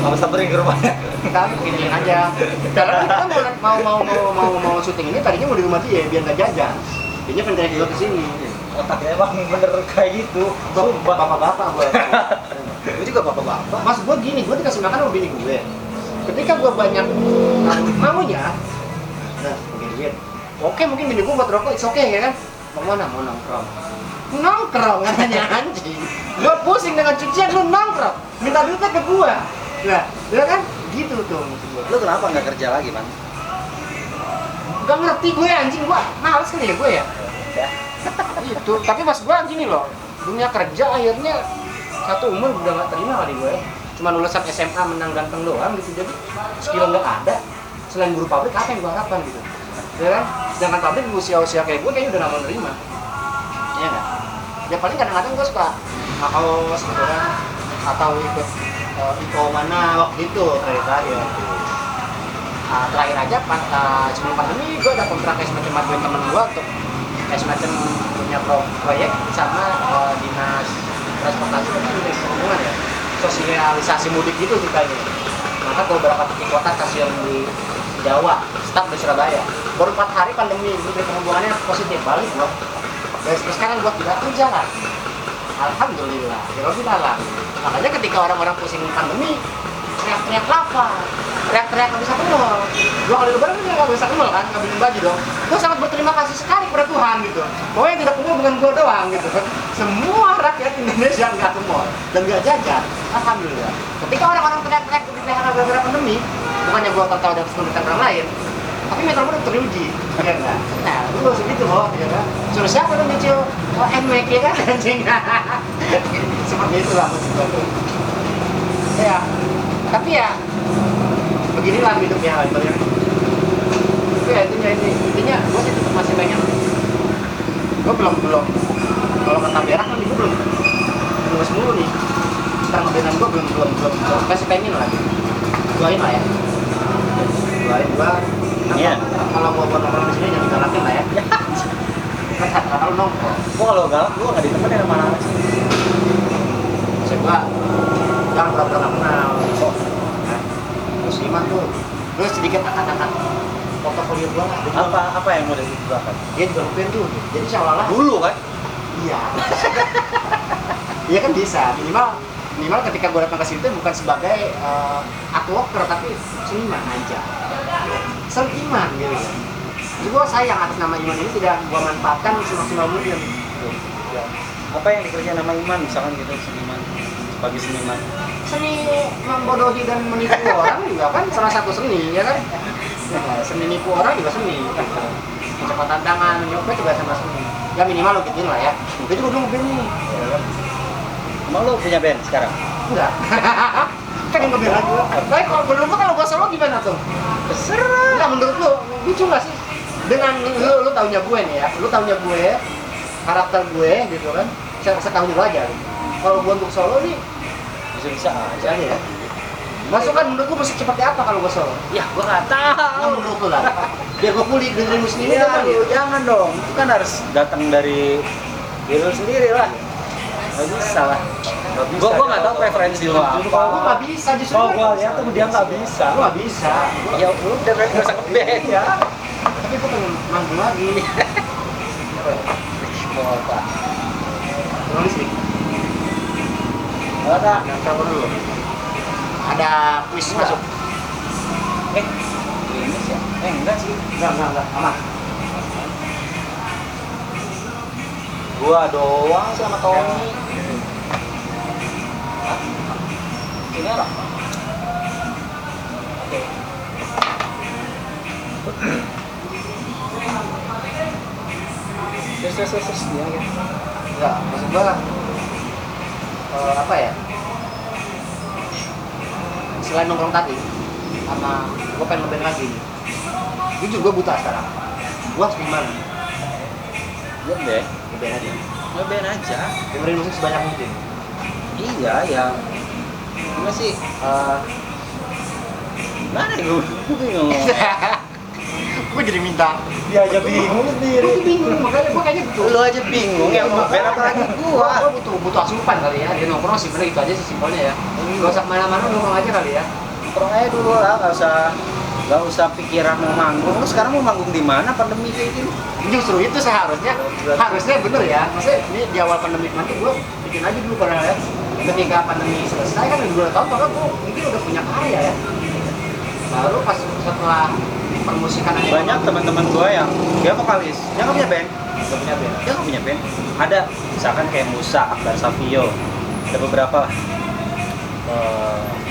Speaker 3: Kamu samperin ke rumahnya.
Speaker 1: Kita bikin aja. Karena kita mau syuting ini tadinya mau di rumah dia biar nggak jajan. Dia pengen juga ke sini.
Speaker 3: Otaknya emang bener kayak gitu.
Speaker 1: Bapak-bapak gua.
Speaker 2: Gue juga bapak-bapak.
Speaker 1: Mas gua gini, gua dikasih makan sama bini gue. Ketika gua banyak maunya, nah begini. Oke, mungkin bini gua buat rokok, it's okay ya kan? Mau mana? Mau nongkrong. Nongkrong katanya anjing. Gua pusing dengan cucian, lu nongkrong. Minta duitnya ke gua. Nah, ya kan? Gitu tuh maksud gua.
Speaker 2: Lu kenapa nggak kerja lagi, Man?
Speaker 1: Gak ngerti gue anjing, gua males kali ya gue ya.
Speaker 2: Ya.
Speaker 1: Itu, tapi pas gua gini loh, dunia kerja akhirnya satu umur udah gak terima kali gue. Cuma lulusan SMA menang ganteng doang gitu, jadi skill nggak ada. Selain guru pabrik apa yang gua harapkan gitu, ya kan? Sedangkan pabrik usia kayak gue kayaknya udah gak mau nerima. Iya nggak? Ya paling kadang-kadang gue suka ngakaos gitu kan, atau ikut IPO mana waktu itu terakhir. Terakhir aja sebelum pandemi gue ada kontrak kayak semacam maduin temen gue untuk kayak semacam punya proyek sama dinas transportasi dan perhubungan ya, sosialisasi mudik gitu ceritanya. Maka beberapa titik kota stasiun di Jawa, start di Surabaya. Baru 4 hari pandemi, menteri perhubungannya positif, balik loh. Dan sekarang gue tidak berjalan. Alhamdulillah, Alhamdulillah. Makanya ketika orang-orang pusing pandemi, teriak-teriak lapar, teriak-teriak nggak bisa ke mall. 2 kali lebaran kan nggak bisa ke mall kan, nggak beli baju dong. Gue sangat berterima kasih sekali kepada Tuhan gitu. Bahwa yang tidak ke mall bukan gue doang gitu. Semua rakyat Indonesia nggak ke mall dan nggak jajan. Alhamdulillah. Ketika orang-orang teriak-teriak gara-gara pandemi, bukannya gue tahu ada kesulitan orang lain, tapi mental gue teruji, ya kan? Nah, lu segitu loh, ya kan? Suruh siapa lu nyicil NWK ya kan? Seperti itulah maksud gue. Ya, tapi ya beginilah hidupnya gitu ya. Tapi ya intinya gue sih masih pengen. Gue belum kalau kata berak kan gue belum mulu nih. Sekarang kebenaran gue belum masih pengen lagi. Doain lah ya. Doain gue.
Speaker 2: Iya.
Speaker 1: Kalau mau nongkrong di sini jangan digalakin lah ya. Kan kalau nongkrong.
Speaker 2: Gua kalau galak gua nggak ditemenin sama anak sih.
Speaker 1: Saya gua jangan pura-pura nggak kenal. Terus gimana tuh? Terus sedikit angkat-angkat portofolio gua lah.
Speaker 2: Apa yang mau dibukakan?
Speaker 1: Dia juga nge-band tuh. Jadi seolah-olah
Speaker 2: Dulu kan?
Speaker 1: iya. Iya kan bisa. Minimal ketika gua datang ke situ bukan sebagai artworker tapi seniman aja. Seniman gitu. Jadi gua sayang atas nama Iman ini tidak gua manfaatkan semaksimal mungkin.
Speaker 2: Apa yang dikerjain nama Iman misalkan gitu, seniman sebagai seniman?
Speaker 1: Seni membodohi dan menipu orang juga kan salah satu seni, ya kan? Seni nipu orang juga seni. Kecepatan tangan, nyopet juga sama seni. ya minimal lo gituin lah ya. Gue juga dulu band nih.
Speaker 2: Emang lu punya band sekarang?
Speaker 1: Enggak. Pengen ngeband lagi. Baik, kalau menurut lu kalau gua solo gimana tuh?
Speaker 2: Terserah.
Speaker 1: Enggak, menurut lu lucu nggak sih? Dengan lu taunya gue nih ya, lu taunya gue, karakter gue gitu kan, setahun lu aja. Kalau gua untuk solo nih,
Speaker 2: Bisa
Speaker 1: bisa aja ya. Masukan menurut lu musik seperti apa kalau gua solo?
Speaker 2: Ya, gua nggak tahu.
Speaker 1: Nah, menurut lu lah. Biar gua kulik dengerin lu sendiri
Speaker 2: Iya,
Speaker 1: kan
Speaker 2: lu
Speaker 1: ya.
Speaker 2: jangan dong. Itu kan harus datang dari diri lu sendiri lah. Gak bisa lah. Gua nggak tahu preferensi lu apa.
Speaker 1: Gua nggak bisa justru.
Speaker 3: Kalau gua lihat tuh dia nggak bisa.
Speaker 1: Gua nggak bisa.
Speaker 2: Ya udah berarti gak usah ngeband ya.
Speaker 1: Tapi gua pengen manggung lagi.
Speaker 2: Mau apa?
Speaker 1: Nulis nih.
Speaker 2: Ada.
Speaker 1: Coba dulu. Ada kuis masuk.
Speaker 2: Ini sih. Enggak sih.
Speaker 1: Enggak. Aman.
Speaker 2: Gua doang sama Tommy. Ini apa? Oke. Terus dia ya.
Speaker 1: Enggak, maksud gua apa ya? Selain nongkrong tadi, sama gua pengen ngeband lagi nih. Jujur gua buta sekarang. Gua harus gimana?
Speaker 2: Ngeband.
Speaker 1: Ngeband aja.
Speaker 2: Ngeband aja.
Speaker 1: Dengerin musik sebanyak mungkin.
Speaker 2: Iya, ya. Gimana sih? Mana nih gue bingung.
Speaker 1: Gua jadi minta.
Speaker 3: Dia aja bingung sendiri.
Speaker 1: Gua bingung, makanya gua kayaknya butuh.
Speaker 2: Lu aja bingung yang mau band apa lagi gua.
Speaker 1: Gua butuh asupan kali ya. Dia nongkrong sih bener itu aja sih simpelnya ya. Gak usah kemana-mana, nongkrong aja kali ya.
Speaker 2: Nongkrong aja dulu lah, nggak usah pikiran mau manggung. Lu sekarang mau manggung di mana pandemi kayak gini?
Speaker 1: Justru itu harusnya bener ya. Maksudnya ini di awal pandemi nanti gua bikin aja dulu karena ya. Ketika pandemi selesai kan 2 tahun maka gua mungkin udah punya karya ya. Baru pas setelah permusikan aja
Speaker 2: Banyak teman-teman gua yang dia vokalis, dia nggak punya band.
Speaker 1: gak punya band.
Speaker 2: Dia nggak punya band. Ada misalkan kayak Musa, Akbar Savio, ada beberapa lah.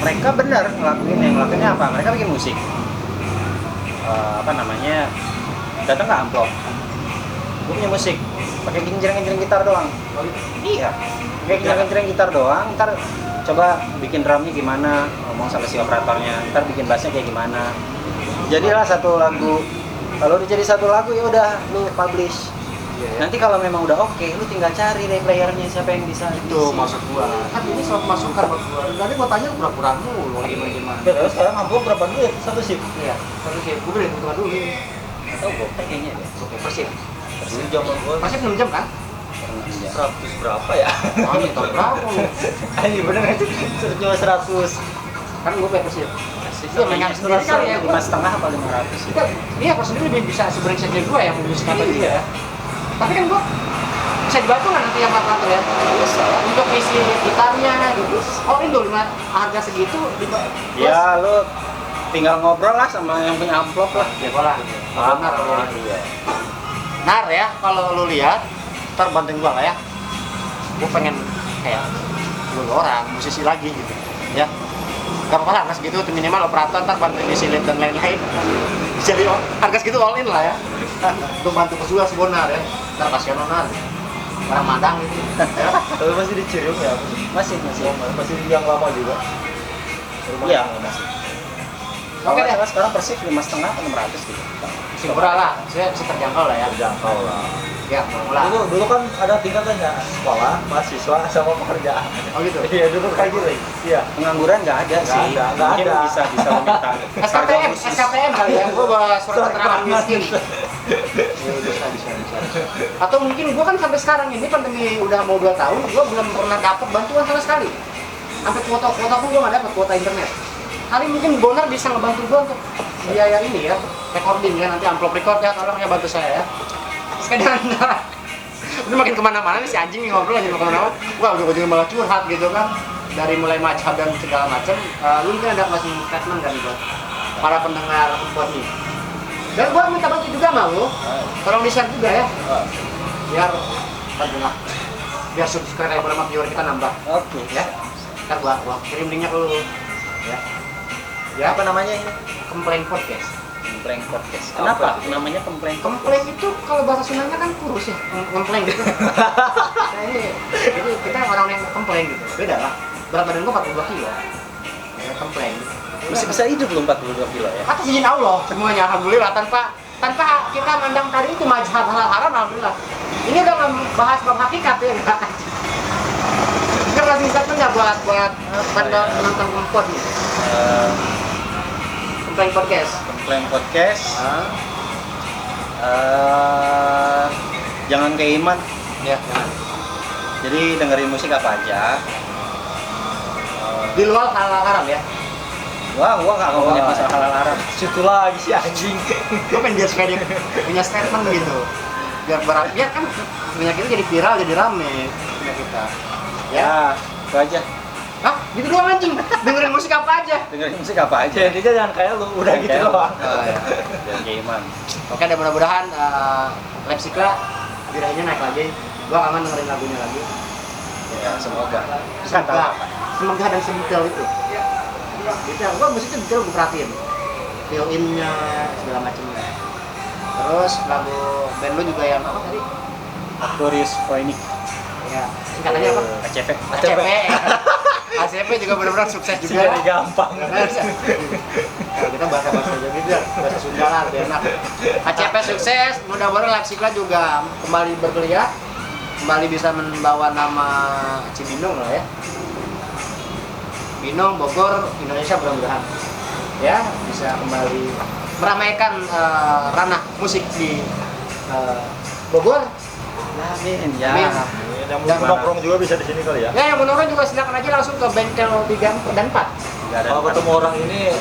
Speaker 2: Mereka benar ngelakuinnya apa? Mereka bikin musik. Apa namanya? Datang ke amplop. Gue punya musik, pakai genjreng gitar doang. Iya, pakai genjreng gitar doang. Ntar coba bikin drumnya gimana, ngomong sama si operatornya. Ntar bikin bassnya kayak gimana. Jadilah satu lagu. Kalau udah jadi satu lagu ya udah lu publish. Nanti kalau memang udah oke, lu tinggal cari deh playernya siapa yang bisa.
Speaker 1: Itu maksud gua. Kan ini selalu masukan buat gua. Tadi gua tanya pura-pura mulu gimana.
Speaker 3: Terus sekarang amplop berapa duit? Satu shift.
Speaker 1: Iya, tapi kayak gua beli hitungan dulu.
Speaker 2: Atau gopek kayaknya deh.
Speaker 1: Oke, persib.
Speaker 3: Dulu zaman gua
Speaker 1: Persib 6 jam kan?
Speaker 3: 100 berapa ya?
Speaker 1: Oh, ini tahun berapa lu?
Speaker 3: Ini bener nggak sih? Cuma 100.
Speaker 1: Kan gua pakai persib. Iya, mainan sendiri kali ya.
Speaker 2: 5,5 apa 500
Speaker 1: Kita, iya pas sendiri lebih bisa sebrengseknya gua yang musik apa dia ya. Tapi kan gua bisa dibantu nggak nanti yang operator ya? Bisa. Untuk isi gitarnya gitu. Oh ini dulu harga segitu.
Speaker 2: Ya lu tinggal ngobrol lah sama yang punya amplop lah.
Speaker 1: Ya lah. Benar kalau
Speaker 2: Iya.
Speaker 1: Nar ya, kalau lu lihat, ntar bantuin gua lah ya. Gua pengen kayak dua orang musisi lagi gitu, ya. Gak apa-apa lah, harga segitu minimal operator ntar bantuin isi lift dan lain-lain. Jadi harga segitu all in lah ya. Gua bantu pesulas Bonar ya. Ntar kasihan Bonar. Orang Madang gitu. Ya.
Speaker 3: Tapi masih di Ciriung ya?
Speaker 2: Masih.
Speaker 3: Masih yang lama juga?
Speaker 2: Iya.
Speaker 3: Masih.
Speaker 1: Oke deh.
Speaker 2: Sekarang Persib 5,5 atau 600 gitu.
Speaker 1: Masih murah lah, saya bisa terjangkau lah ya.
Speaker 3: Terjangkau lah.
Speaker 1: Ya, murah.
Speaker 3: Dulu kan ada tingkatannya sekolah, mahasiswa, sama pekerjaan.
Speaker 1: Oh gitu.
Speaker 3: Iya dulu kayak gitu. Iya.
Speaker 2: Pengangguran nggak ada sih.
Speaker 3: Nggak
Speaker 2: Mungkin
Speaker 3: ada.
Speaker 2: bisa meminta.
Speaker 1: SKTM kali ya. Gua bawa surat keterangan miskin. Ya, bisa. Atau mungkin gua kan sampai sekarang ini pandemi udah mau 2 tahun, gua belum pernah dapat bantuan sama sekali. Sampai kuota pun gua nggak dapat kuota internet. Kali mungkin Bonar bisa ngebantu gua untuk biaya ini ya, recording ya, nanti amplop record ya, tolong ya bantu saya ya. Sekarang udah makin kemana-mana nih si anjing nih ngobrol aja kemana-mana. Wah udah ujungnya malah curhat gitu kan. Dari mulai mazhab dan segala macam. Lu mungkin ada closing statement kan buat para pendengar buat nih. Dan gua minta bantu juga sama lu. Tolong di-share juga ya. Biar aduh biar subscriber sama viewer kita nambah.
Speaker 2: Oke.
Speaker 1: Ya. Ntar gua kirim linknya ke lu. Ya. Ya.
Speaker 3: Apa namanya ini?
Speaker 1: Komplain Podcast.
Speaker 2: Kempleng Podcast. Kenapa namanya Kempleng Podcast?
Speaker 1: Kempleng itu kalau bahasa Sundanya kan kurus ya, kempleng gitu. Nah, jadi kita orang yang kempleng gitu. Beda lah. Berat badan gua 42 kilo. Ya, kempleng.
Speaker 2: Bisa hidup lu 42 kilo ya?
Speaker 1: Atas izin Allah semuanya, alhamdulillah, tanpa kita mandang tadi itu mazhab halal haram, alhamdulillah. Ini udah bahas bab hakikat ya, enggak. Kita kasih statementnya buat penonton Kempot nih. Kempleng Podcast.
Speaker 2: Kempleng Podcast. Jangan kayak Iman.
Speaker 1: Ya.
Speaker 2: Jadi dengerin musik apa aja.
Speaker 1: Di luar halal haram ya.
Speaker 2: Wah, gua nggak ngomongin masalah halal haram.
Speaker 3: Situ lagi si anjing.
Speaker 1: Gue pengen dia supaya dia punya statement gitu. Biar ya kan minyak itu jadi viral, jadi rame minyak kita. Ya.
Speaker 2: Itu aja.
Speaker 1: Hah? Gitu doang anjing. Dengerin musik apa aja.
Speaker 2: Dengerin musik apa aja.
Speaker 3: Intinya jangan kayak lu, udah gitu
Speaker 2: Kayak lu.
Speaker 3: doang.
Speaker 1: Ya.
Speaker 2: Jangan kayak Iman.
Speaker 1: Oke, dan mudah-mudahan Lepsikla birahinya naik lagi. Gua aman dengerin lagunya lagi.
Speaker 2: Ya, semoga.
Speaker 1: Semoga dan sedetail itu. Detail, gua musiknya detail gua perhatiin. Feel in-nya segala macamnya. Terus lagu band lu juga yang apa tadi?
Speaker 2: Aquarius Phoenix.
Speaker 1: Ya, singkatannya apa?
Speaker 2: ACV.
Speaker 1: ACP. ACP juga benar-benar sukses
Speaker 3: Si
Speaker 1: juga.
Speaker 3: jadi gampang.
Speaker 1: Kalau kita bahasa gitu ya, bahasa Sunda lah, biar enak. ACP sukses, mudah-mudahan Lepsikla juga kembali bergeliat, kembali bisa membawa nama Cibinong lah ya. Binong, Bogor, Indonesia mudah-mudahan ya bisa kembali meramaikan ranah musik di Bogor.
Speaker 2: Amin.
Speaker 1: Amin.
Speaker 2: Ya.
Speaker 3: Yang mau nongkrong juga bisa di sini kali ya.
Speaker 1: Ya, yang menurut juga silakan aja langsung ke bengkel 3 dan 4.
Speaker 3: Kalau ketemu orang ini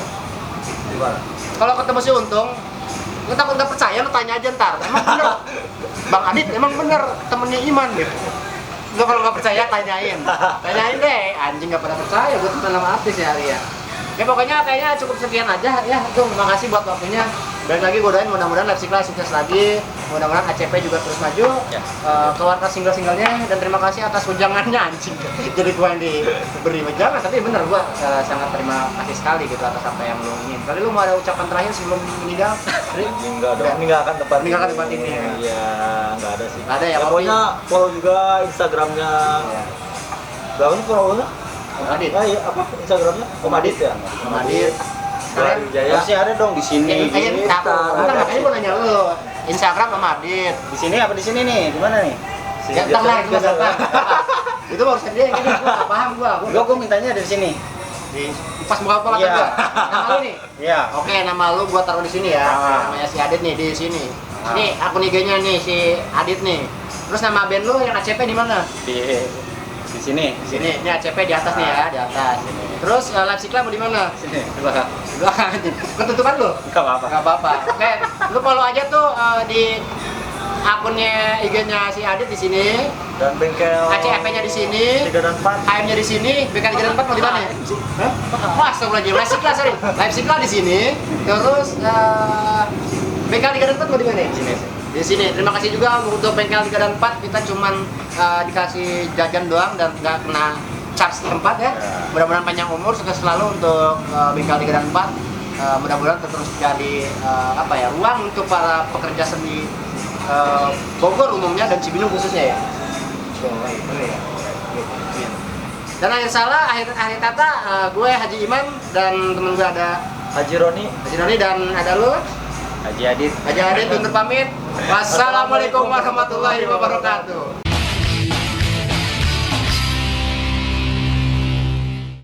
Speaker 3: gimana?
Speaker 1: Kalau ketemu si Untung, lu takut nggak percaya, lu tanya aja ntar. Emang bener, Bang Adit emang bener temennya Iman gitu. Lu kalau nggak percaya tanyain deh. Anjing nggak pada percaya, gue temen sama artis ya hari ya. Ya pokoknya kayaknya cukup sekian aja ya. Tung, terima kasih buat waktunya. Balik lagi gue doain mudah-mudahan Lepsikla sukses lagi. Mudah-mudahan ACP juga terus maju.
Speaker 2: Ya.
Speaker 1: Keluarkan single-singlenya dan terima kasih atas wejangannya anjing. Jadi gue yang diberi wejangan, tapi bener gue sangat terima kasih sekali gitu atas apa yang lo ingin. Kali lu mau ada ucapan terakhir sebelum meninggal?
Speaker 3: Enggak dong, meninggalkan tempat
Speaker 1: Meninggalkan tempat ini, ya.
Speaker 3: Iya, enggak ada sih.
Speaker 1: Nggak ada ya,
Speaker 3: Pokoknya follow juga Instagramnya.
Speaker 1: Ya.
Speaker 3: Berapa nih follow-nya?
Speaker 1: Om Adit.
Speaker 3: Ah, iya, apa Instagramnya? Om Adit ya?
Speaker 1: Om Adit.
Speaker 3: Kalian Jaya.
Speaker 2: Masih ada dong di sini.
Speaker 1: Bentar, makanya gue nanya lu. Instagram Om Adit.
Speaker 2: Di sini apa di sini nih? Di mana nih?
Speaker 1: Ya entar lah, itu masalah. Itu baru dia yang ini, gue nggak paham
Speaker 2: Gua mintanya dari sini.
Speaker 1: Di pas buka kepala
Speaker 2: Iya.
Speaker 1: kan nama lu nih.
Speaker 2: Iya.
Speaker 1: Oke, nama lu gua taruh di sini ya.
Speaker 2: Ah.
Speaker 1: Namanya si Adit nih di sini.
Speaker 2: Ah.
Speaker 1: Nih akun IG-nya nih si Adit nih. Terus nama band lu yang ACP di mana?
Speaker 2: Di sini.
Speaker 1: Di sini. Ini ACP di atas nih ya, di atas. Terus Lepsikla mau di mana?
Speaker 2: Sini. Coba.
Speaker 1: Ketutupan lu?
Speaker 2: Enggak apa-apa.
Speaker 1: Gak apa-apa. Oke, lu follow aja tuh di akunnya IG-nya si Adit di sini.
Speaker 3: Dan bengkel
Speaker 1: ACP-nya di sini.
Speaker 3: 3 dan 4.
Speaker 1: HM-nya di sini, BK 3 dan 4 mau di mana? Hah? Wah, astagfirullahaladzim. Lepsikla, sorry. Lepsikla di sini. Terus BK 3 dan 4 mau di mana?
Speaker 2: Di sini.
Speaker 1: Di sini. Terima kasih juga untuk bengkel 3 dan 4. Kita cuman dikasih jajan doang dan nggak kena charge tempat ya. Mudah-mudahan panjang umur, sukses selalu untuk bengkel 3 dan 4. Mudah-mudahan terus jadi ruang untuk para pekerja seni Bogor umumnya dan Cibinong khususnya ya. Dan akhir kata gue Haji Iman dan temen gue ada
Speaker 3: Haji Roni.
Speaker 1: dan ada lu
Speaker 2: Haji Adit.
Speaker 1: Haji Adit undur pamit. Wassalamualaikum warahmatullahi wabarakatuh.